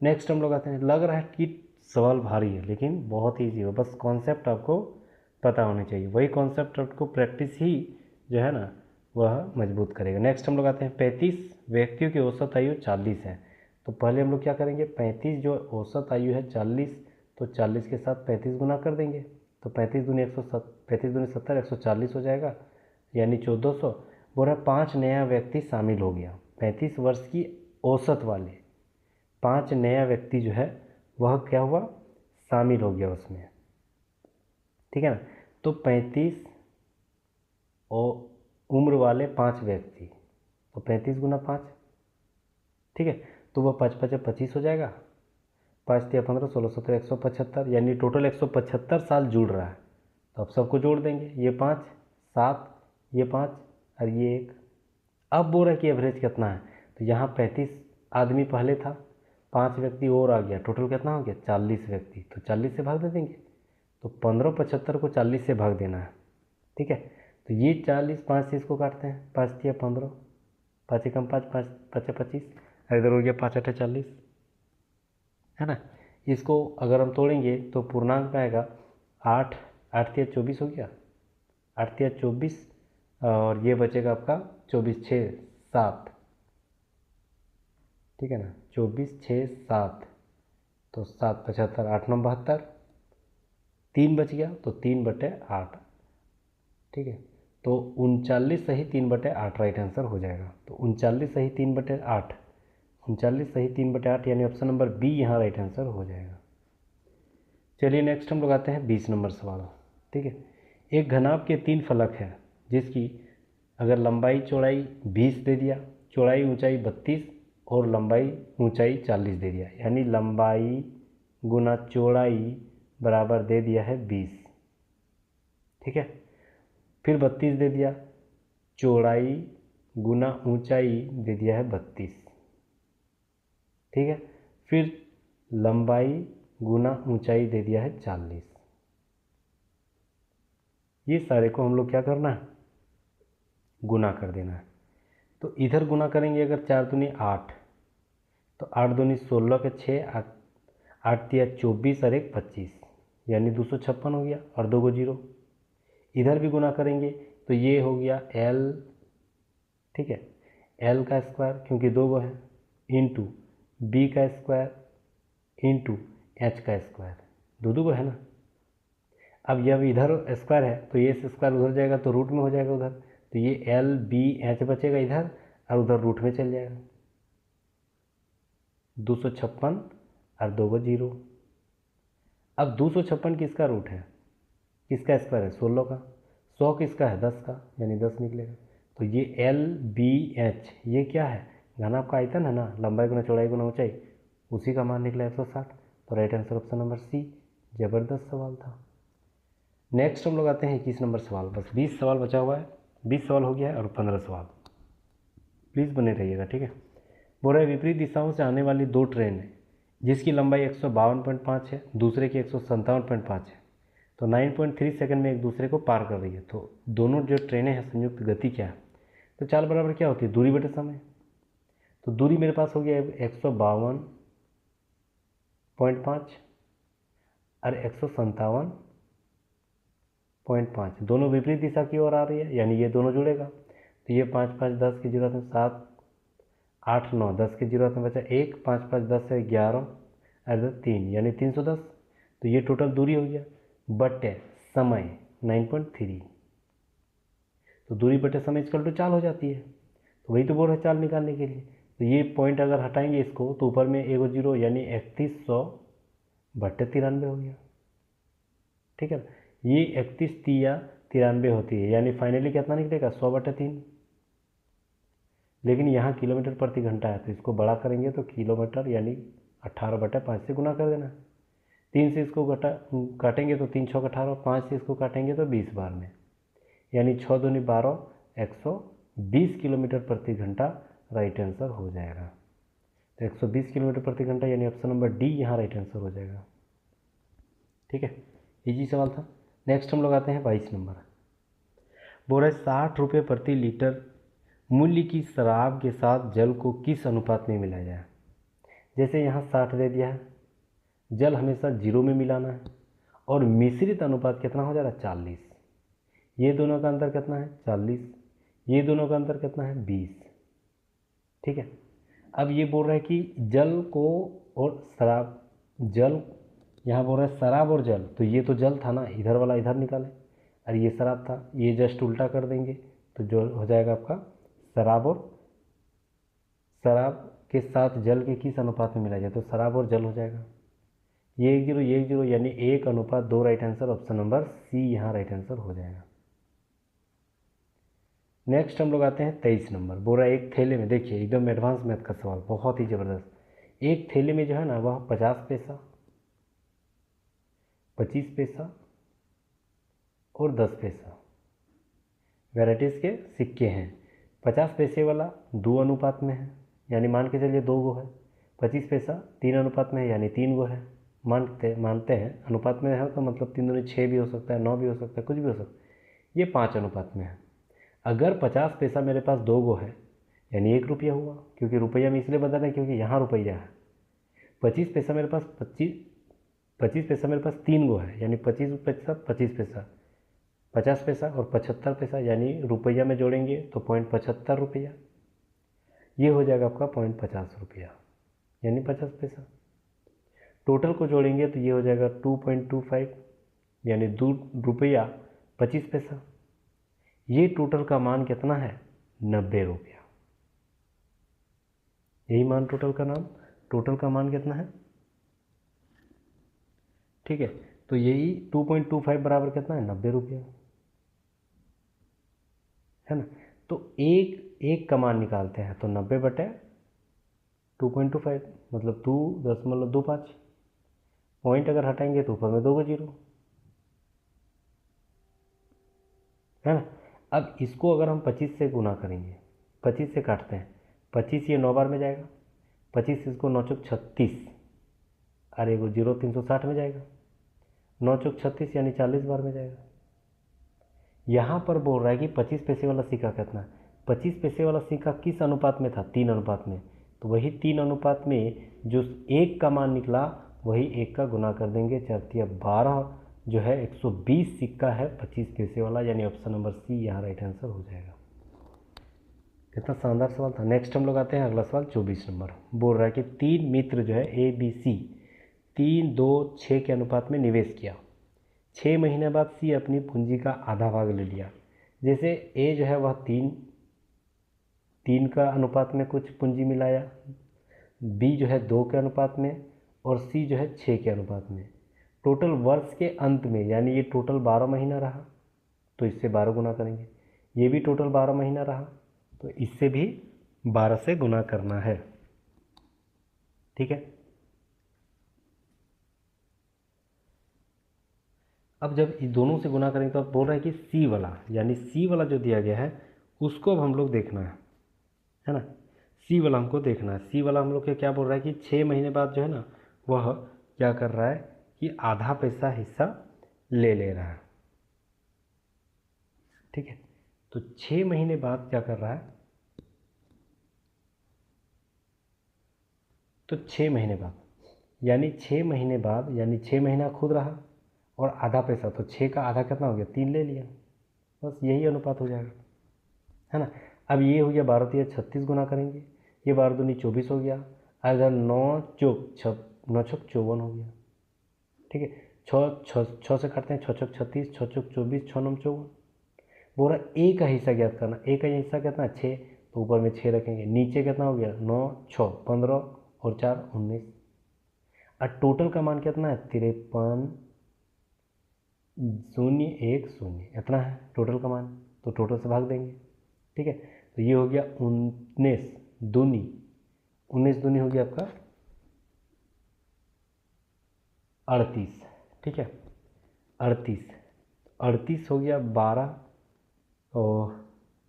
A: नेक्स्ट हम लोग आते हैं। लग रहा है कि सवाल भारी है लेकिन बहुत ईजी हो, बस कॉन्सेप्ट आपको पता होने चाहिए। वही कॉन्सेप्ट आपको प्रैक्टिस ही जो है ना वह मजबूत करेगा। नेक्स्ट हम लोग आते हैं 35 व्यक्तियों की औसत आयु 40 है। तो पहले हम लोग क्या करेंगे, 35 जो औसत आयु है 40, तो 40 के साथ 35 गुना कर देंगे। तो 35 दूनी 70 140 हो जाएगा, यानी 1400। बोल रहा 5 नया व्यक्ति शामिल हो गया। 35 वर्ष की औसत वाले 5 नया व्यक्ति जो है वह क्या हुआ, शामिल हो गया उसमें, ठीक है ना। तो 35 और उम्र वाले 5 व्यक्ति, तो 35 गुना 5, ठीक है। तो वह 5 5 25 हो जाएगा, 5 3 15 16 17 175, यानी टोटल 175 साल जुड़ रहा है। तो अब सबको जोड़ देंगे, ये 5 7, ये 5 और ये 1। अब बोल रहा है कि एवरेज कितना है, तो यहाँ 35 आदमी पहले था, 5 व्यक्ति और आ गया, टोटल कितना हो गया 40 व्यक्ति। तो 40 से भाग दे देंगे, तो 15 75 को 40 से भाग देना है, ठीक है। तो ये 40, 5 से इसको काटते हैं, 5 3 15, 5 एकम 5 5 5 25, इधर हो गया 5 8 40, है ना। इसको अगर हम तोड़ेंगे तो पूर्णांक में आएगा 8 8 3 24 हो गया, 8 3 24, और ये बचेगा आपका 24 6 7, ठीक है ना, 24 6 7, तो 7 75 8 9 72, 3 बच गया तो 3/8, ठीक है। तो 39 सही 3/8 राइट आंसर हो जाएगा। तो 39 सही 3/8, 39 सही 3/8 यानी ऑप्शन नंबर बी यहाँ राइट आंसर हो जाएगा। चलिए नेक्स्ट हम लोग आते हैं 20 नंबर सवाल, ठीक है। एक घनाभ के 3 फलक है जिसकी अगर लंबाई चौड़ाई 20 दे दिया, चौड़ाई ऊंचाई 32 और लंबाई ऊंचाई 40 दे दिया, यानी लंबाई गुना चौड़ाई बराबर दे दिया है 20, ठीक है। फिर 32 दे दिया, चौड़ाई गुना ऊंचाई दे दिया है 32, ठीक है। फिर लंबाई गुना ऊंचाई दे दिया है 40। ये सारे को हम लोग क्या करना है, गुना कर देना है। तो इधर गुना करेंगे अगर 4 दूनी 8, तो 8 दूनी 16 के 6, 8 3 24 और 1 25, यानी 256 हो गया, और 2 को 0। इधर भी गुना करेंगे तो ये हो गया L, ठीक है, L का स्क्वायर क्योंकि 2 है, इंटू B का स्क्वायर इंटू H का स्क्वायर, दो है ना। अब जब इधर स्क्वायर है तो ये स्क्वायर उधर जाएगा तो रूट में हो जाएगा उधर, तो ये L B H बचेगा इधर और उधर रूट में चल जाएगा, 256 और 2 को 0। अब 256 किसका रूट है, किसका स्क्वायर है 16 का, 100 किसका है 10 का, यानी 10 निकलेगा। तो ये L B H ये क्या है, घनाभ का आयतन है ना, लंबाई गुना चौड़ाई गुना ऊंचाई, उसी का मान निकला 160। तो right answer option number C. ज़बरदस्त सवाल था। नेक्स्ट हम लोग आते हैं 21 नंबर सवाल। बस 20 सवाल बचा हुआ है, 20 सवाल हो गया है और 15 सवाल, प्लीज़ बने रहिएगा, ठीक है। बोल रहे विपरीत दिशाओं से आने वाली 2 ट्रेन है जिसकी लंबाई 152.5 है, दूसरे की 157.5 है। तो 9.3 सेकंड में एक दूसरे को पार कर रही है। तो दोनों जो ट्रेनें हैं संयुक्त गति क्या है, तो चाल बराबर क्या होती है, दूरी बटे समय। तो दूरी मेरे पास हो गया 152.5 और 157.5, दोनों विपरीत दिशा की ओर आ रही है, यानी ये दोनों जुड़ेगा। तो ये 5 5 10 की जरूरत है 7 8 9 10 की जरूरत में बचा 1, 5 5 10 है 11 और 3 यानी 310। तो ये टोटल दूरी हो गया बटे समय 9.3। तो दूरी बटे समय इक्वल टू चाल हो जाती है। तो वही तो बोल रहे चाल निकालने के लिए। तो ये पॉइंट अगर हटाएंगे इसको तो ऊपर में एगो जीरो यानी 3100 बटे 93 हो गया। ठीक है, ये 31 तिया 93 होती है, यानी फाइनली कितना निकलेगा 100 बटे 3। लेकिन यहाँ किलोमीटर प्रति घंटा है, तो इसको बड़ा करेंगे तो किलोमीटर यानी 18 बटे 5 से गुना कर देना। 3 से इसको काटेंगे तो 3 6 18, 5 से इसको काटेंगे तो 20 बार में, यानी 6 दूनी 12 120 किलोमीटर प्रति घंटा राइट आंसर हो जाएगा। तो 120 किलोमीटर प्रति घंटा यानी ऑप्शन नंबर डी यहाँ राइट आंसर हो जाएगा। ठीक है, इजी सवाल था। नेक्स्ट हम लोग आते हैं 22 नंबर। बोल रहे 60 रुपये प्रति लीटर मूल्य की शराब के साथ जल को किस अनुपात में मिलाया जाए। जैसे यहाँ 60 दे दिया है, जल हमेशा 0 में मिलाना है, और मिश्रित अनुपात कितना हो जा रहा है 40। ये दोनों का अंतर कितना है 40, ये दोनों का अंतर कितना है 20। ठीक है, अब ये बोल रहा है कि जल को और शराब, जल यहाँ बोल रहा है शराब और जल, तो ये तो जल था ना, इधर वाला इधर निकाले, और ये शराब था, ये जस्ट उल्टा कर देंगे तो जो हो जाएगा आपका शराब और शराब के साथ जल के किस अनुपात में मिलाया जाए, तो शराब और जल हो जाएगा। ये 1 0 ये 1 0 यानी 1:2 right answer, option number C यहाँ राइट आंसर हो जाएगा। नेक्स्ट हम लोग आते हैं 23 नंबर। बोल रहा है एक थैले में, देखिए एकदम एडवांस मैथ का सवाल, बहुत ही ज़बरदस्त। एक थैले में जो है ना वह 50 पैसा, 25 पैसा और 10 पैसा वैराइटीज़ के सिक्के हैं। 50 पैसे वाला 2 अनुपात में है, यानी मान के चलिए 2 गो है। 25 पैसा 3 अनुपात में है, यानी 3 गो है। मानते हैं अनुपात में है तो मतलब 3 दूनी 6 भी हो सकता है, 9 भी हो सकता है, कुछ भी हो सकता है। ये 5 अनुपात में है। अगर 50 पैसा मेरे पास 2 गो है, यानी 1 रुपया हुआ, क्योंकि रुपया में इसलिए बता रहे हैं क्योंकि यहाँ रुपया है। 25 पैसा मेरे पास 25 पैसा मेरे पास 3 गो है, यानी 25 पैसा 25 पैसा, 50 पैसा और 75 पैसा, यानी रुपया में जोड़ेंगे तो 0.75 रुपया। ये हो जाएगा आपका 0.50 रुपया, यानी 50 पैसा। टोटल को जोड़ेंगे तो ये हो जाएगा 2.25, यानी 2 रुपया 25 पैसा। ये टोटल का मान कितना है 90 रुपया। यही मान टोटल का मान कितना है। ठीक है, तो यही 2.25 बराबर कितना है 90 रुपया, है ना। तो एक का मान निकालते हैं तो 90 बटे 2.25 मतलब 2.25। पॉइंट अगर हटाएंगे तो ऊपर में 2 जीरो, है ना। अब इसको अगर हम 25 से गुना करेंगे, 25 से काटते हैं, 25 ये 9 बार में जाएगा, 25 इसको 9 चौक 36, अरे वो 0 360 में जाएगा, 9 चौक 36 यानी 40 बार में जाएगा। यहाँ पर बोल रहा है कि 25 पैसे वाला सिक्का कितना है। 25 पैसे वाला सिक्का किस अनुपात में था 3 अनुपात में, तो वही 3 अनुपात में जो 1 का मान निकला वही 1 का गुना कर देंगे, 4 12 जो है 120 सिक्का है 25 पैसे वाला, यानी ऑप्शन नंबर सी यहाँ राइट आंसर हो जाएगा। कितना शानदार सवाल था। नेक्स्ट हम लोग आते हैं अगला सवाल 24 नंबर। बोल रहा है कि 3 मित्र जो है ABC 3 2 6 के अनुपात में निवेश किया। 6 महीने बाद सी अपनी पूंजी का आधा भाग ले लिया। जैसे ए जो है वह 3 का अनुपात में कुछ पूंजी मिलाया, बी जो है 2 के अनुपात में, और सी जो है 6 के अनुपात में। टोटल वर्ष के अंत में, यानी ये टोटल 12 महीना रहा तो इससे 12 गुना करेंगे, ये भी टोटल 12 महीना रहा तो इससे भी 12 से गुना करना है। ठीक है, अब जब इस दोनों से गुना करेंगे तो अब बोल रहा है कि सी वाला, यानी सी वाला जो दिया गया है उसको अब हम लोग देखना है ना। सी वाला हमको देखना है। सी वाला हम लोग के क्या बोल रहा है कि 6 महीने बाद जो है ना वह क्या कर रहा है कि आधा पैसा हिस्सा ले रहा है। ठीक है, तो 6 महीने बाद क्या कर रहा है, तो 6 महीने बाद यानी 6 महीने बाद यानी 6 महीना खुद रहा और आधा पैसा, तो 6 का आधा कितना हो गया, 3 ले लिया, बस यही अनुपात हो जाएगा, है ना। अब ये हो गया 12 36 गुना करेंगे, ये 12 दूनी 24 हो गया, अगर 9 चौक 54 हो गया। ठीक है, छः से काटते हैं, 6 चौक 36, 6 चौक 24, 6 9 54। बोल रहा ए का हिस्सा ज्ञात करना, ए का हिस्सा कितना है 6, तो ऊपर में 6 रखेंगे, नीचे कितना हो गया 9 6 15 और 4 19। और टोटल का मान कितना है 53 0 1 0, इतना है टोटल का मान, तो टोटल से भाग देंगे। ठीक है, तो ये हो गया 19 दूनी, 19 दूनी हो गया आपका 38। ठीक है, 38 हो गया 12 और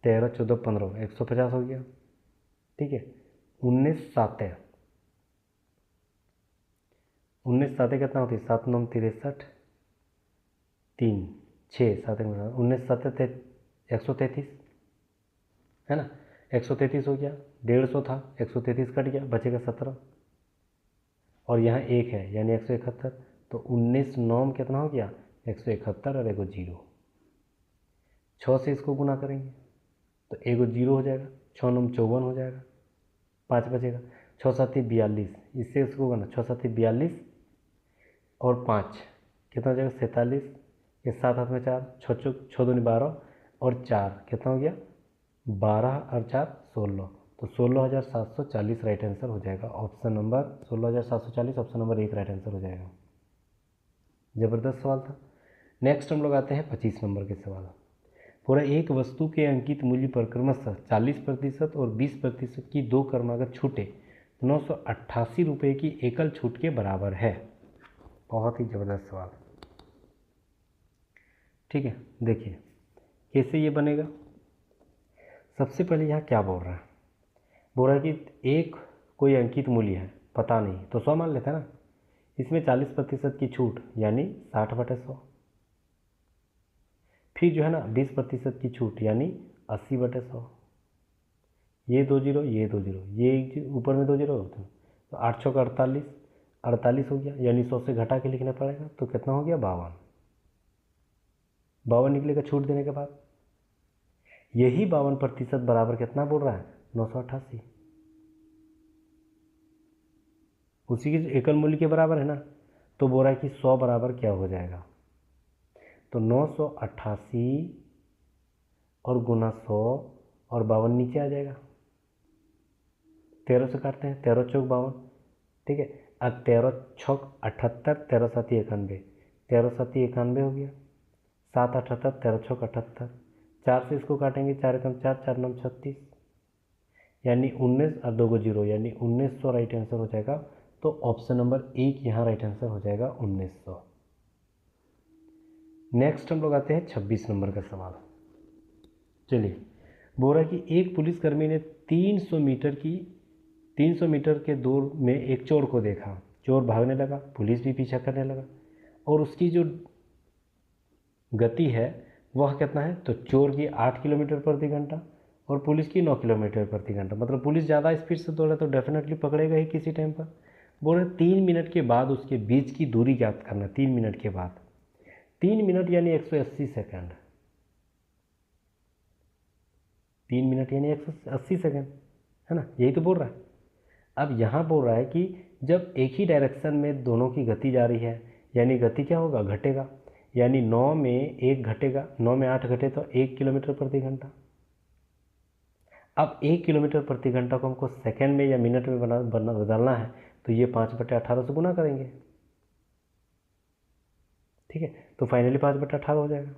A: 13 14 15 150 हो गया। ठीक है, 19 साते कितना होती है, 7 9 63 3 6 7 19 साते 133, है ना, 133 हो गया, 150 था 133 कट गया, बचेगा 17 और यहाँ 1 है यानी 171, तो 19 9 कितना हो गया 171 और एगो 0, 6 से इसको गुना करेंगे तो एगो 0 हो जाएगा, 6 9 54 हो जाएगा, 5 बचेगा, 6 7 42, इससे इसको गुना 6 7 42 और 5 कितना हो जाएगा 47, ये 7 हाथ में 4, 6 दूनी 12 और 4 कितना हो गया 12 और 4 16, तो 16,740 राइट आंसर हो जाएगा। Option number 16,740 option number 1 right answer हो जाएगा। ज़बरदस्त सवाल था। नेक्स्ट हम लोग आते हैं 25 नंबर के सवाल। पूरा एक वस्तु के अंकित मूल्य पर क्रमशः 40% और 20% की दो क्रमागत छूटें 988 रुपये की एकल छूट के बराबर है। बहुत ही ज़बरदस्त सवाल। ठीक है, देखिए कैसे ये बनेगा। सबसे पहले यहाँ क्या बोल रहा है, बोल रहा है कि एक कोई अंकित मूल्य है, पता नहीं तो 100 मान लेते हैं ना, इसमें 40% की छूट यानी 60/100, फिर जो है ना 20% की छूट यानी 80/100, ये 2 जीरो ये 2 जीरो ये एक ऊपर में 2 जीरो होते हैं, तो 8 6 का 48, 48 हो गया, यानी 100 से घटा के लिखना पड़ेगा, तो कितना हो गया 52, 52 निकलेगा छूट देने के बाद। यही 52% बराबर कितना बोल रहा है 988, उसी के एकल मूल्य के बराबर है ना, तो बोल रहा है कि 100 बराबर क्या हो जाएगा, तो 988 और गुना 100 और 52 नीचे आ जाएगा, 13 से काटते हैं, 13 चौक 52। ठीक है, अब 13 छक 78, 13 साती 91, 13 साती 91 हो गया, 7 78, 13 छक 78, 4 से इसको काटेंगे, 4 एकम 4, 4 9 36, यानी 19 और 2 जीरो यानी 1900 राइट आंसर हो जाएगा। तो ऑप्शन नंबर 1 यहाँ राइट आंसर हो जाएगा 1900। नेक्स्ट हम लोग आते हैं 26 नंबर का सवाल। चलिए, बोल रहा है कि एक पुलिसकर्मी ने 300 मीटर के दूर में एक चोर को देखा, चोर भागने लगा, पुलिस भी पीछा करने लगा, और उसकी जो गति है वह कितना है, तो चोर की 8 किलोमीटर प्रति घंटा और पुलिस की 9 किलोमीटर प्रति घंटा, मतलब पुलिस ज़्यादा स्पीड से दौड़ा तो डेफिनेटली पकड़ेगा ही किसी टाइम पर। बोल रहे 3 मिनट के बाद उसके बीच की दूरी ज्ञात करना, 3 मिनट के बाद, 3 मिनट यानी 180 सेकंड, 3 मिनट यानी 180 सेकंड, है ना, यही तो बोल रहा है। अब यहाँ बोल रहा है कि जब एक ही डायरेक्शन में दोनों की गति जा रही है, यानी गति क्या होगा घटेगा, यानी 9 में 1 घटेगा, 9 में 8 घटे तो 1 किलोमीटर प्रति घंटा। अब 1 किलोमीटर प्रति घंटा को हमको सेकंड में या मिनट में बदलना है, तो ये 5/18 से गुना करेंगे। ठीक है, तो फाइनली 5/18 हो जाएगा।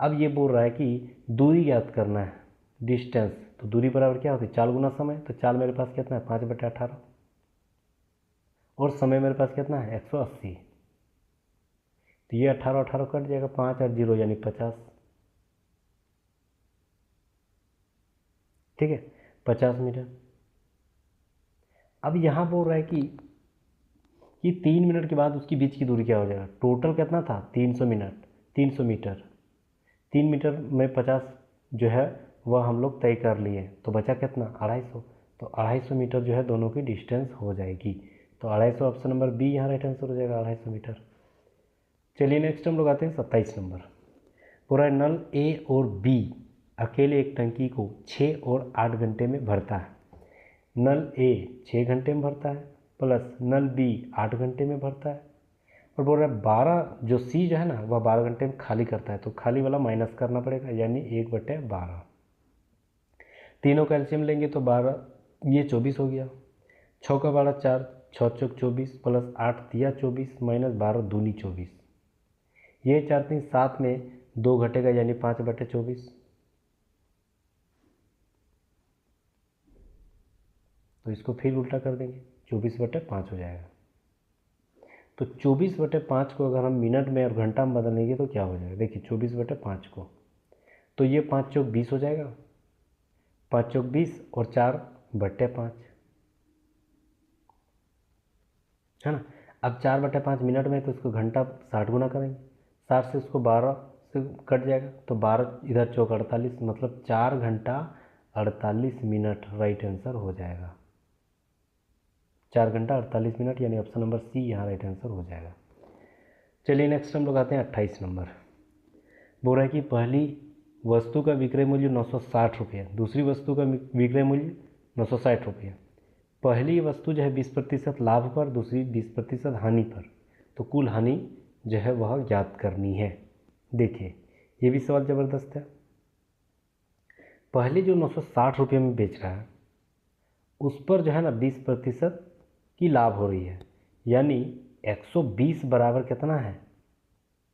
A: अब ये बोल रहा है कि दूरी ज्ञात करना है, डिस्टेंस, तो दूरी बराबर क्या होती है 4 गुना समय, तो 4 मेरे पास कितना है 5/18 और समय मेरे पास कितना है 180, तो ये 18 18 कट जाएगा, 5 और 0 यानी 50। ठीक है, 50 मीटर। अब यहाँ बोल रहा है कि कि 3 मिनट के बाद उसकी बीच की दूरी क्या हो जाएगा। टोटल कितना था 300 मिनट 300 मीटर, 3 मीटर में 50 जो है वह हम लोग तय कर लिए, तो बचा कितना 250। तो 250 मीटर जो है दोनों की डिस्टेंस हो जाएगी। तो 250 ऑप्शन नंबर बी यहाँ राइट आंसर हो जाएगा 250 मीटर। चलिए नेक्स्ट हम लोग आते हैं 27 नंबर। पूरा नल ए और बी अकेले एक टंकी को 6 और 8 घंटे में भरता है। नल ए 6 घंटे में भरता है प्लस नल बी 8 घंटे में भरता है, और बोल रहा है 12 जो सी जो है ना वह 12 घंटे में खाली करता है। तो खाली वाला माइनस करना पड़ेगा, यानी 1/12। तीनों कैल्शियम लेंगे तो 12 ये 24 हो गया। 6 का 12 4, 6 चौक 24 प्लस 8 दिया 24 माइनस 12 दूनी 24। ये 4 3 7 में 2 घटेगा यानी 5/24। तो इसको फिर उल्टा कर देंगे 24/5 हो जाएगा। तो 24/5 को अगर हम मिनट में और घंटा में बदलेंगे तो क्या हो जाएगा। देखिए 24/5 को तो ये 5 चौक 20 हो जाएगा, 5 चौक 20 और 4/5 है ना। अब 4/5 मिनट में तो इसको घंटा 60 गुना करेंगे, 60 से उसको 12 से कट जाएगा तो 12 इधर चौक 48, मतलब 4 घंटा 48 मिनट राइट आंसर हो जाएगा। 4 घंटा 48 मिनट यानी ऑप्शन नंबर सी यहाँ राइट आंसर हो जाएगा। चलिए नेक्स्ट हम लोग आते हैं 28 नंबर। बोल रहा है कि पहली वस्तु का विक्रय मूल्य 960 रुपये, दूसरी वस्तु का विक्रय मूल्य 960 रुपये। पहली वस्तु जो है 20% लाभ पर, दूसरी 20% हानि पर, तो कुल हानि जो है वह ज्ञात करनी है। देखिए ये भी सवाल ज़बरदस्त है। पहले जो 960 रुपये में बेच रहा है उस पर जो है ना 20% की लाभ हो रही है, यानी 120 बराबर कितना है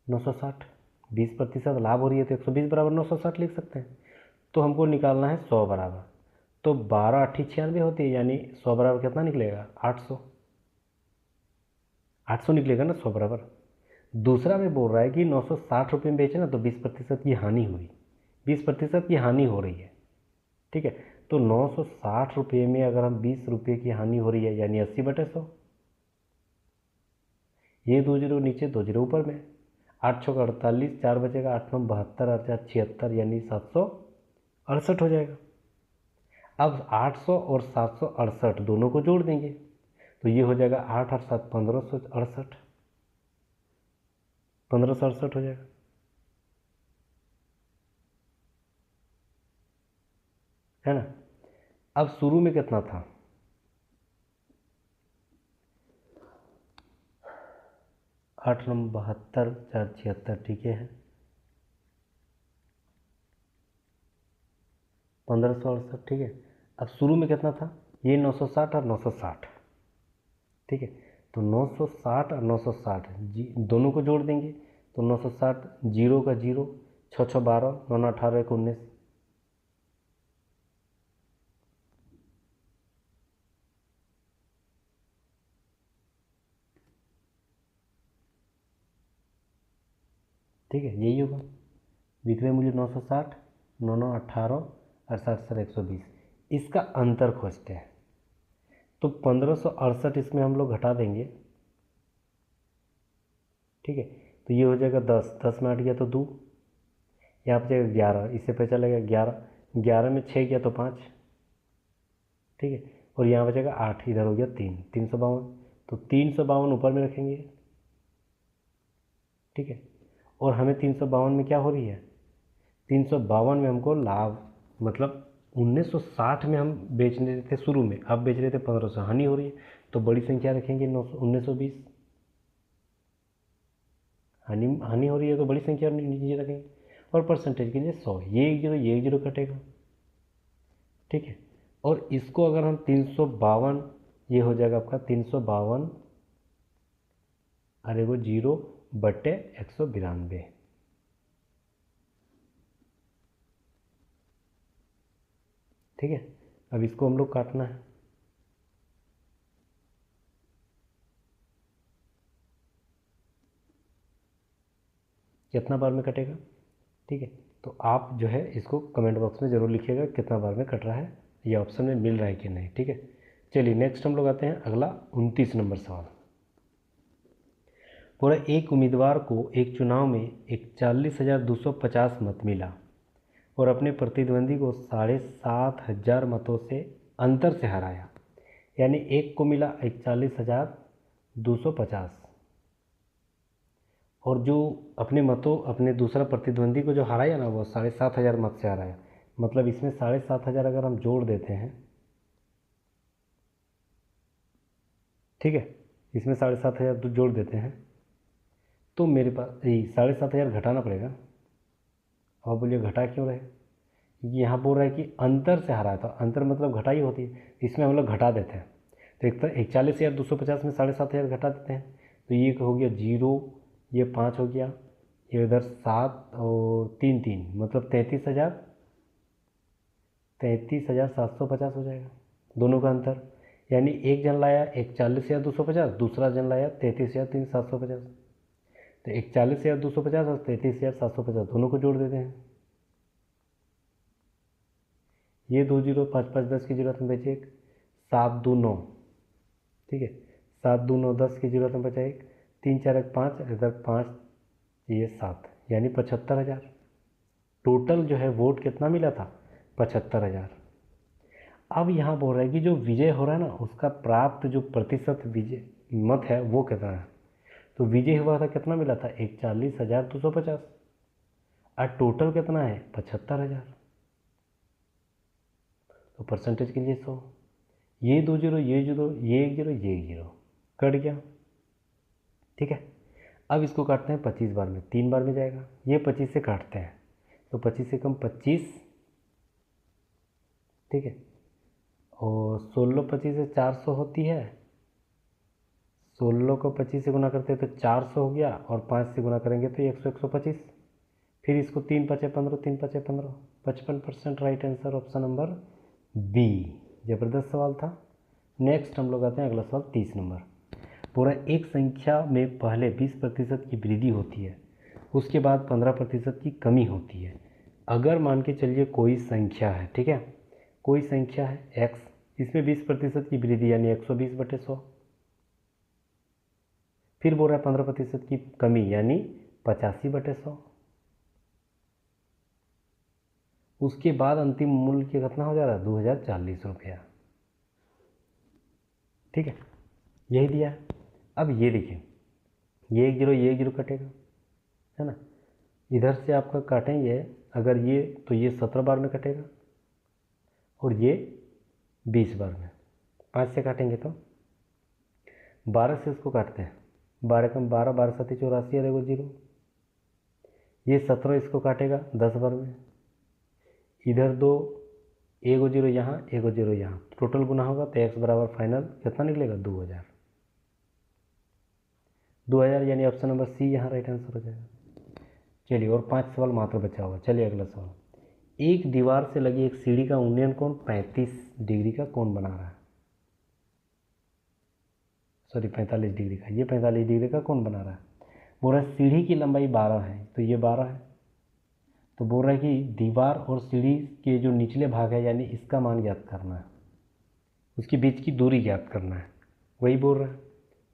A: 960। 20% लाभ हो रही है तो 120 बराबर 960 लिख सकते हैं। तो हमको निकालना है 100 बराबर, तो 12 8 96 होती है, यानी 100 बराबर कितना निकलेगा 800। 800 निकलेगा ना 100 बराबर। दूसरा में बोल रहा है कि 960 रुपये में बेचे ना तो 20% की हानि हुई, 20% की हानि हो रही है, ठीक है। तो 960 रुपये में अगर हम 20 रुपये की हानि हो रही है यानी 80/100। ये 2 जीरो नीचे 2 जीरो ऊपर में, 8 छः 48, 4 बचेगा, 8 9 72, 8 4 76 यानी 768 हो जाएगा। अब 800 और 768 दोनों को जोड़ देंगे तो ये हो जाएगा 8 8 7 1568, 1568 हो जाएगा, है ना। अब शुरू में कितना था 8 9 72, 4 76, ठीक है 1568, ठीक है। अब शुरू में कितना था ये 960 और 960, ठीक है। तो 960 और 960 दोनों को जोड़ देंगे तो 960 जीरो का जीरो, 6 6 12, 9 9 18 1 19, ठीक है यही होगा। विक्रय मूल्य 960, 9 9 18 और 60 सर 120, इसका अंतर खोजते हैं। तो 1568 इसमें हम लोग घटा देंगे, ठीक है। तो ये हो जाएगा 10, 10 में 8 गया तो 2, यहाँ पर जाएगा 11, इससे पता चलेगा 11, 11 में 6 गया तो 5, ठीक है। और यहाँ बचेगा 8, इधर हो गया 3, 352, तो 352 ऊपर में रखेंगे, ठीक है। और हमें 352 में क्या हो रही है 352 में हमको लाभ, मतलब 1960 में हम बेच रहे थे शुरू में, अब बेच रहे थे 1500, हानि हो रही है तो बड़ी संख्या रखेंगे 1920, हानि हो रही है तो बड़ी संख्या नीचे रखेंगे, और परसेंटेज के लिए 100, ये 1 जीरो ये 1 जीरो कटेगा, ठीक है। और इसको अगर हम 352, ये हो जाएगा आपका 352 अरे वो 0/192, ठीक है। अब इसको हम लोग काटना है, कितना बार में कटेगा, ठीक है। तो आप जो है इसको कमेंट बॉक्स में ज़रूर लिखिएगा कितना बार में कट रहा है, ये ऑप्शन में मिल रहा है कि नहीं, ठीक है। चलिए नेक्स्ट हम लोग आते हैं अगला 29 नंबर सवाल। पूरा एक उम्मीदवार को एक चुनाव में 41,250 मत मिला और अपने प्रतिद्वंदी को 7,500 मतों से अंतर से हराया। यानी एक को मिला 41,250 और जो अपने दूसरा प्रतिद्वंदी को जो हराया ना वो 7,500 मत से हराया। मतलब इसमें 7,500 अगर हम जोड़ देते हैं, ठीक है, इसमें 7,500 जोड़ देते हैं तो मेरे पास 7,500 घटाना पड़ेगा। अब बोलिए घटा क्यों रहे, यहाँ बोल रहा है कि अंतर से हराया था। अंतर मतलब घटाई होती है, इसमें हम लोग घटा देते हैं। तो एक तो 41,250 में 7,500 घटा देते हैं तो ये हो गया 0, ये 5 हो गया, ये उधर 7 और 3 3 मतलब 33,750 हो जाएगा दोनों का अंतर। यानी एक जन लाया 41,250, दूसरा जन लाया 33,750। तो 41,250 और 33,750 दोनों को जोड़ देते हैं। ये 2 0, 5 5 10 की जरूरत में बचे एक, 7 2 9, ठीक है, 7 2 9 10 की जरूरत में बचा एक, 3 4 1 5, इधर 5 ये 7, यानी 75,000। टोटल जो है वोट कितना मिला था, 75,000। अब यहाँ बोल रहा है कि जो विजय हो रहा है ना उसका प्राप्त जो प्रतिशत विजय मत है वो कितना है। तो विजय हुआ था कितना मिला था, 41,250 और टोटल कितना है 75,000। तो परसेंटेज के लिए 100, ये 2 0, ये 0, ये 1 0, ये 1 0 कट गया, ठीक है। अब इसको काटते हैं 25 बार में, 3 बार में जाएगा। ये 25 से काटते हैं तो 25 से कम 25, ठीक है, और 16 25 से 400 होती है, 16 को 25 से गुना करते हैं तो 400 हो गया और 5 से गुना करेंगे तो 100 125। फिर इसको 3 5 15, 3 5 15, 55% right answer option number B. ज़बरदस्त सवाल था। नेक्स्ट हम लोग आते हैं अगला सवाल 30 नंबर। पूरा एक संख्या में पहले 20% की वृद्धि होती है, उसके बाद 15% की कमी होती है। अगर मान के चलिए कोई संख्या है, ठीक है, कोई संख्या है x, इसमें 20% की वृद्धि यानी 120/100। फिर बोल रहा है 15% की कमी यानी 85/100। उसके बाद अंतिम मूल्य कितना हो जा रहा है, 2040 रुपया, ठीक है, यही दिया है। अब ये देखिए, ये 1 0, ये 1 0 कटेगा, है ना। इधर से आपका काटेंगे अगर ये तो ये 17 बार में कटेगा और ये 20 बार में। 5 से काटेंगे तो 12 से इसको काटते हैं, 12 कम 12, 12 7 84 और एगो 0। ये 17 इसको काटेगा 10 बार में, इधर 2, एगो 0 यहाँ, एगो 0 यहाँ, टोटल गुना होगा तो x बराबर फाइनल कितना निकलेगा, 2000। 2000 यानी ऑप्शन नंबर सी यहाँ राइट आंसर हो जाएगा। चलिए और 5 सवाल मात्र बचा हुआ। चलिए अगला सवाल, एक दीवार से लगी एक सीढ़ी का उन्नयन कोण 35 डिग्री का कोण बना रहा है, सॉरी 45 डिग्री का, ये 45 डिग्री का कोण बना रहा है। बोल रहा है सीढ़ी की लंबाई 12 है, तो ये 12 है। तो बोल रहा है कि दीवार और सीढ़ी के जो निचले भाग है यानी इसका मान ज्ञात करना है, उसके बीच की दूरी ज्ञात करना है, वही बोल रहा है,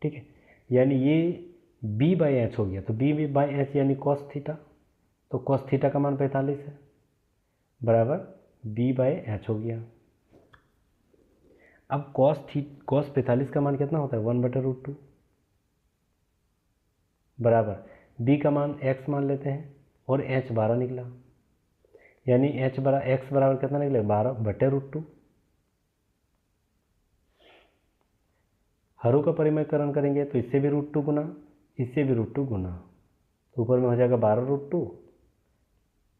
A: ठीक है। यानी ये b/h हो गया, तो b/h यानी cos थीटा, तो cos थीटा का मान 45 है बराबर b/h हो गया। अब cos 45 का मान कितना होता है, 1/√2 बराबर b का मान x मान लेते हैं और h 12 निकला, यानी x बराबर कितना निकलेगा, 12/√2। हरों का परिमेयकरण करेंगे तो इससे भी √2 गुना, इससे भी √2 गुना, तो ऊपर में हो जाएगा 12√2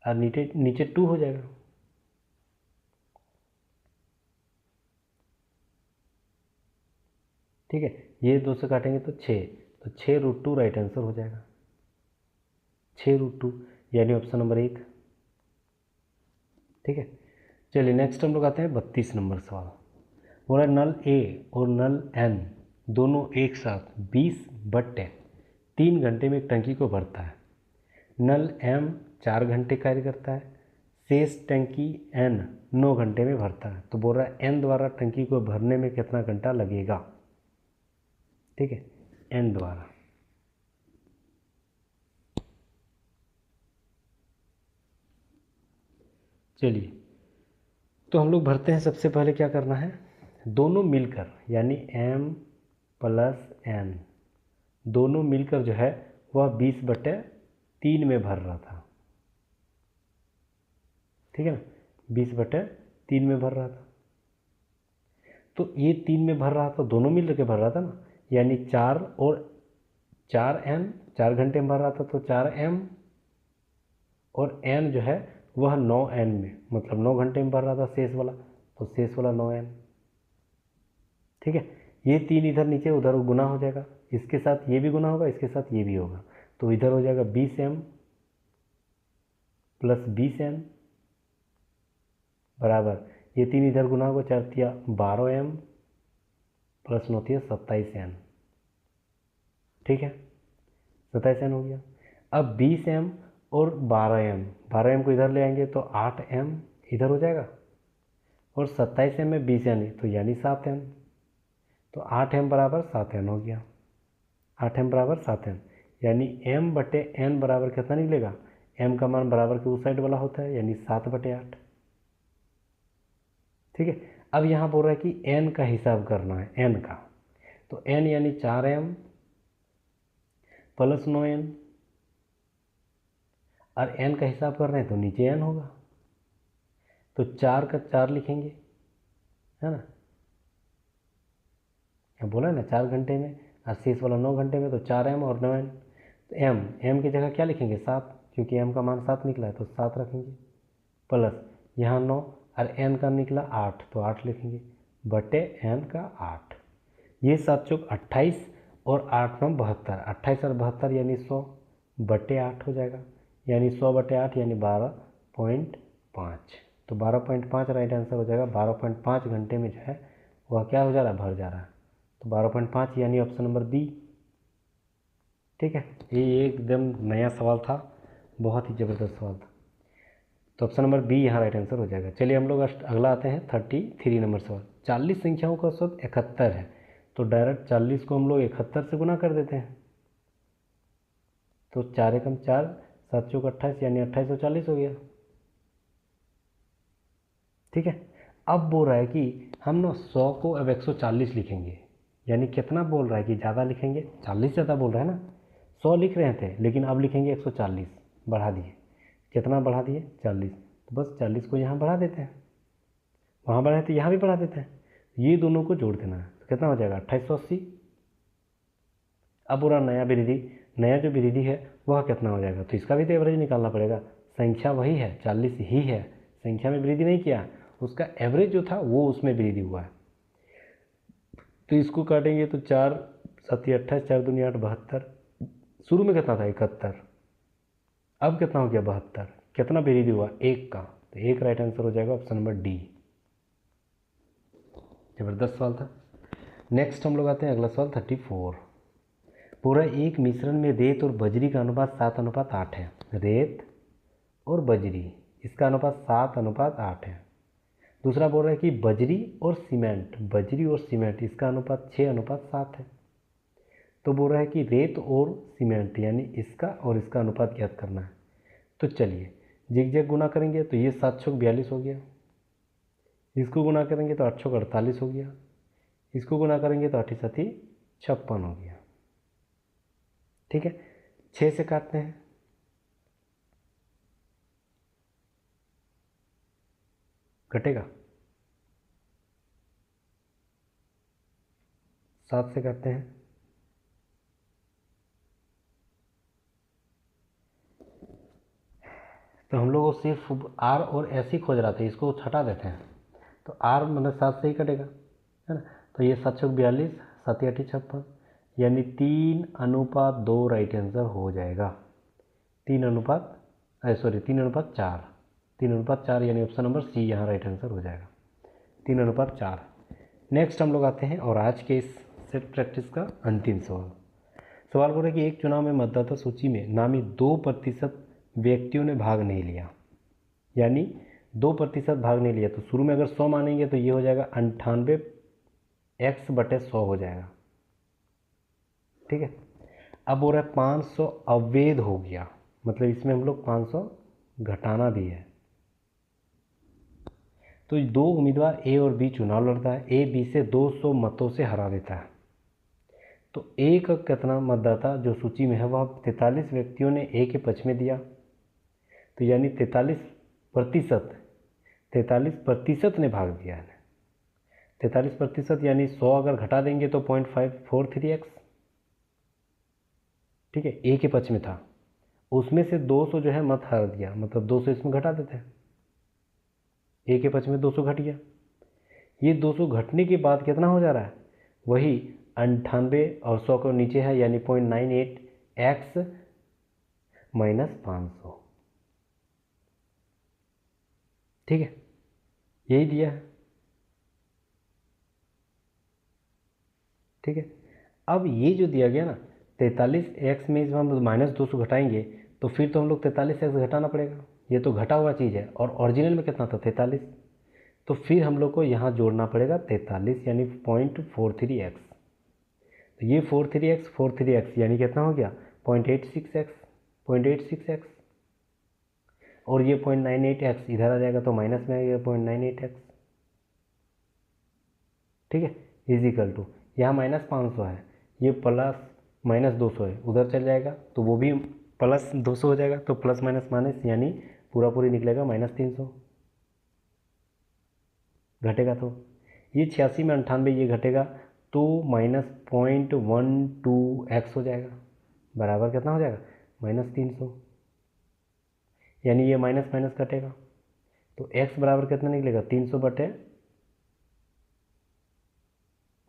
A: और नीचे 2 हो जाएगा। ठीक है, ये 2 से काटेंगे तो 6, तो 6√2 राइट आंसर हो जाएगा, 6√2 यानी ऑप्शन नंबर 1। ठीक है, चलिए नेक्स्ट हम लोग आते हैं 32 नंबर सवाल। बोला नल ए और नल एन दोनों एक साथ 20/3 घंटे में एक टंकी को भरता है। नल एम 4 घंटे कार्य करता है, शेष टंकी एन 9 घंटे में भरता है। तो बोल रहा है एन द्वारा टंकी को भरने में कितना घंटा लगेगा। ठीक है, एन द्वारा, चलिए, तो हम लोग भरते हैं। सबसे पहले क्या करना है, दोनों मिलकर यानी m प्लस n दोनों मिलकर जो है वह 20/3 में भर रहा था। ठीक है ना, 20/3 में भर रहा था। तो ये 3 में भर रहा था, दोनों मिल के भर रहा था ना, यानी 4 और 4n, 4 घंटे में भर रहा था तो 4m, और n जो है वह 9n में, मतलब 9 घंटे में भर रहा था शेष वाला, तो शेष वाला 9n। ठीक है, ये 3 इधर नीचे उधर गुना हो जाएगा, इसके साथ ये भी गुना होगा, इसके साथ ये भी होगा, तो इधर हो जाएगा 20m प्लस 20n बराबर, ये 3 इधर गुना होगा, 4 तिया 12m प्लस 9 तिया 27n। ठीक है, 27n हो गया। अब 20m और 12m को इधर ले आएंगे तो 8m इधर हो जाएगा, और 27m में 20n तो यानी 7n, तो 8m बराबर 7n हो गया। 8m बराबर 7n, यानी m/n बराबर कितना निकलेगा, m का मान बराबर के उस साइड वाला होता है, यानी 7/8। ठीक है, अब यहाँ बोल रहा है कि n का हिसाब करना है, n का, तो n यानी 4m प्लस 9n, और n का हिसाब कर रहे हैं तो नीचे n होगा, तो 4 का 4 लिखेंगे, है ना, क्या बोला ना 4 घंटे में, और शेष वाला 9 घंटे में, तो 4m और 9n, तो m की जगह क्या लिखेंगे 7, क्योंकि m का मान 7 निकला है तो 7 रखेंगे, प्लस यहाँ 9 और n का निकला 8 तो 8 लिखेंगे, बटे n का 8। ये 7 चौक 28 और 8 9 72, 28 और 72 यानी 100/8 हो जाएगा, यानी 100/8 यानी 12.5, तो 12.5 राइट आंसर हो जाएगा। 12.5 घंटे में जो है वह क्या हो जा रहा है, भर जा रहा है, तो 12.5 यानी ऑप्शन नंबर बी। ठीक है, ये एकदम नया सवाल था, बहुत ही ज़बरदस्त सवाल था, तो ऑप्शन नंबर बी यहाँ राइट आंसर हो जाएगा। चलिए हम लोग अगला आते हैं 33 नंबर सवाल। 40 संख्याओं का औसत 71 है, तो डायरेक्ट 40 को हम लोग 71 से गुना कर देते हैं, तो 4 एकम 4, 7 चौक 28 यानी 2840 हो गया। ठीक है, अब बोल रहा है कि हम ना 100 को अब 140 लिखेंगे, यानी कितना बोल रहा है कि ज़्यादा लिखेंगे, 40 ज़्यादा बोल रहा है ना, 100 लिख रहे थे लेकिन अब लिखेंगे 140, बढ़ा दिए, कितना बढ़ा दिए 40, तो बस 40 को यहाँ बढ़ा देते हैं, वहाँ बढ़ाए तो यहाँ भी बढ़ा देते हैं, ये दोनों को जोड़ देना है, तो कितना हो जाएगा 2880। अब पूरा नया जो वृद्धि है वह कितना हो जाएगा, तो इसका भी तो एवरेज निकालना पड़ेगा, संख्या वही है 40 ही है, संख्या में वृद्धि नहीं किया, उसका एवरेज जो था वो उसमें वृद्धि हुआ है, तो इसको काटेंगे तो 4 7 28, 4 दूनी 8 72, शुरू में कितना था 71, अब कितना हो गया 72, कितना वृद्धि हुआ 1 का, तो 1 राइट आंसर हो जाएगा ऑप्शन नंबर डी। जबरदस्त सवाल था। नेक्स्ट हम लोग आते हैं अगला सवाल 34। पूरा एक मिश्रण में रेत और बजरी का अनुपात 7:8 है, रेत और बजरी इसका अनुपात 7:8 है। दूसरा बोल रहा है कि बजरी और सीमेंट इसका अनुपात 6:7 है। तो बोल रहा है कि रेत और सीमेंट यानी इसका और इसका अनुपात ज्ञात करना है। तो चलिए जिग गुना करेंगे तो ये 7 छक 42 हो गया, इसको गुना करेंगे तो 8 छक 48 हो गया, इसको गुना करेंगे तो 8 7 56 हो गया। ठीक है, 6 से काटते हैं, घटेगा, 7 से काटते हैं, तो हम लोग को सिर्फ आर और एस ही खोज रहा था, इसको हटा देते हैं, तो आर मतलब 7 से ही कटेगा, है ना, तो ये 7 छक 42, 7 8 56, यानी 3:2 राइट आंसर हो जाएगा। 3:4, 3:4 यानी ऑप्शन नंबर सी यहाँ राइट आंसर हो जाएगा, 3:4। नेक्स्ट हम लोग आते हैं और आज के इस सेट प्रैक्टिस का अंतिम सवाल बोल रहा है कि एक चुनाव में मतदाता सूची में नामी 2% व्यक्तियों ने भाग नहीं लिया, यानी 2% भाग नहीं लिया, तो शुरू में अगर 100 मानेंगे तो ये हो जाएगा 98x/100 हो जाएगा। ठीक है, अब बोल रहा है 500 अवैध हो गया, मतलब इसमें हम लोग 500 घटाना भी है, तो 2 उम्मीदवार ए और बी चुनाव लड़ता है, ए बी से 200 मतों से हरा देता है। तो ए का कितना मतदाता जो सूची में है वह 43 व्यक्तियों ने ए के पक्ष में दिया, तो यानी 43% ने भाग दिया है। 43% यानी 100 अगर घटा देंगे तो 0.543x, ठीक है, ए के पक्ष में था, उसमें से 200 जो है मत हार दिया, मतलब 200 इसमें घटा देते हैं, ए के पक्ष में 200 घट गया। ये 200 घटने के बाद कितना हो जा रहा है, वही 98 और 100 को नीचे है, यानी 0.98x - 500, ठीक है, यही दिया है, ठीक है। अब ये जो दिया गया ना 43x में जब हम -200 घटाएंगे तो फिर तो हम लोग 43x घटाना पड़ेगा, ये तो घटा हुआ चीज़ है, और ओरिजिनल में कितना था 43, तो फिर हम लोग को यहाँ जोड़ना पड़ेगा 43 यानी 0.43x, तो ये 43x यानी कितना हो गया 0.86x, और ये 0.98x इधर आ जाएगा तो माइनस में आ गया 0.98x, ठीक है, इजिकल टू यहाँ -500 है, ये -200 है, उधर चल जाएगा तो वो भी +200 हो जाएगा, तो प्लस माइनस माइनस यानी पूरा पूरी निकलेगा -300 घटेगा, तो ये 86 में 98 ये घटेगा तो -0.12x हो जाएगा, बराबर कितना हो जाएगा -300, यानी ये माइनस माइनस कटेगा, तो x बराबर कितना निकलेगा 300 बटे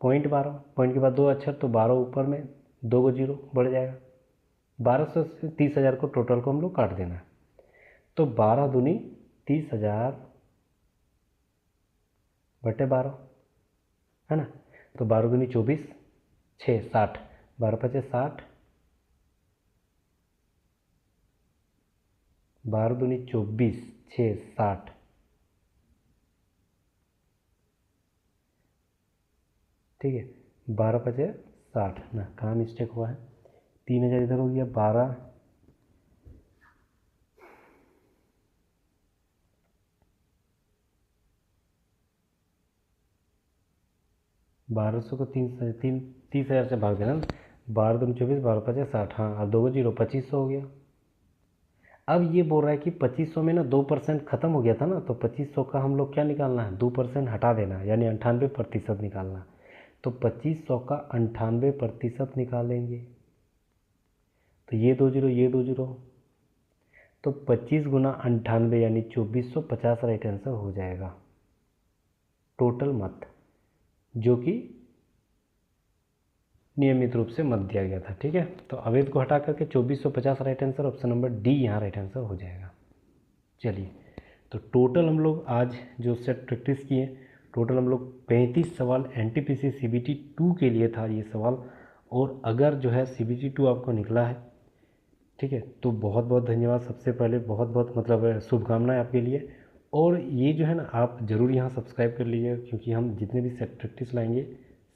A: 0.12, पॉइंट के बाद 2 अक्षर तो 12 ऊपर में 2 को 0 बढ़ जाएगा, 1200 से 30,000 को टोटल को हम लोग काट देना है, तो 12 दूनी 30,000 बटे 12 है ना, तो 12 दूनी 24, 6 60, 12 पचे 60, 12 दूनी 24, 6 60, ठीक है, 12 पचे 60 ना, कहाँ मिस्टेक हुआ है, 3000 इधर हो गया, 1200 को 30,000 से भाग देना, 12 दूनी 24, 12 पचे 60, हाँ, और 2 को 0, 2500 हो गया। अब ये बोल रहा है कि 2500 में ना 2% खत्म हो गया था ना, तो 2500 का हम लोग क्या निकालना है, 2% हटा देना, यानी 98% निकालना, तो 2500 का 98% निकालेंगे, तो ये 2 0 ये 2 0, तो 25 गुना 98 यानी 2450 राइट आंसर हो जाएगा टोटल मत, जो कि नियमित रूप से मत दिया गया था, ठीक है। तो अवैध को हटा करके 2450 right answer, option number D यहाँ राइट आंसर हो जाएगा। चलिए, तो टोटल हम लोग आज जो सेट प्रैक्टिस किए, टोटल हम लोग 35 सवाल NTPC CBT 2 के लिए था ये सवाल, और अगर जो है CBT 2 आपको निकला है, ठीक है, तो बहुत बहुत धन्यवाद, सबसे पहले बहुत बहुत मतलब शुभकामनाएं आपके लिए, और ये जो है ना आप ज़रूर यहाँ सब्सक्राइब कर लीजिएगा, क्योंकि हम जितने भी सेट प्रैक्टिस लाएंगे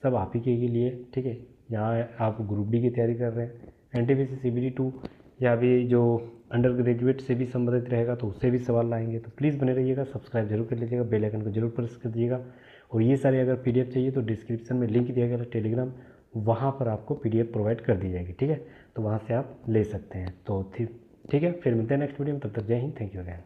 A: सब आप ही के लिए, ठीक है। यहाँ आप ग्रुप डी की तैयारी कर रहे हैं, NTPC CBT 2 या भी जो अंडर ग्रेजुएट से भी संबंधित रहेगा तो उससे भी सवाल लाएंगे, तो प्लीज़ बने रहिएगा, सब्सक्राइब जरूर कर लीजिएगा, बेल आइकन को जरूर प्रेस कर दीजिएगा, और ये सारे अगर PDF चाहिए तो डिस्क्रिप्शन में लिंक दिया गया है टेलीग्राम, वहाँ पर आपको PDF प्रोवाइड कर दी जाएगी, ठीक है, तो वहाँ से आप ले सकते हैं। तो ठीक है, फिर मिलते हैं नेक्स्ट वीडियो में, तब तक जय हिंद, थैंक यू अगैन।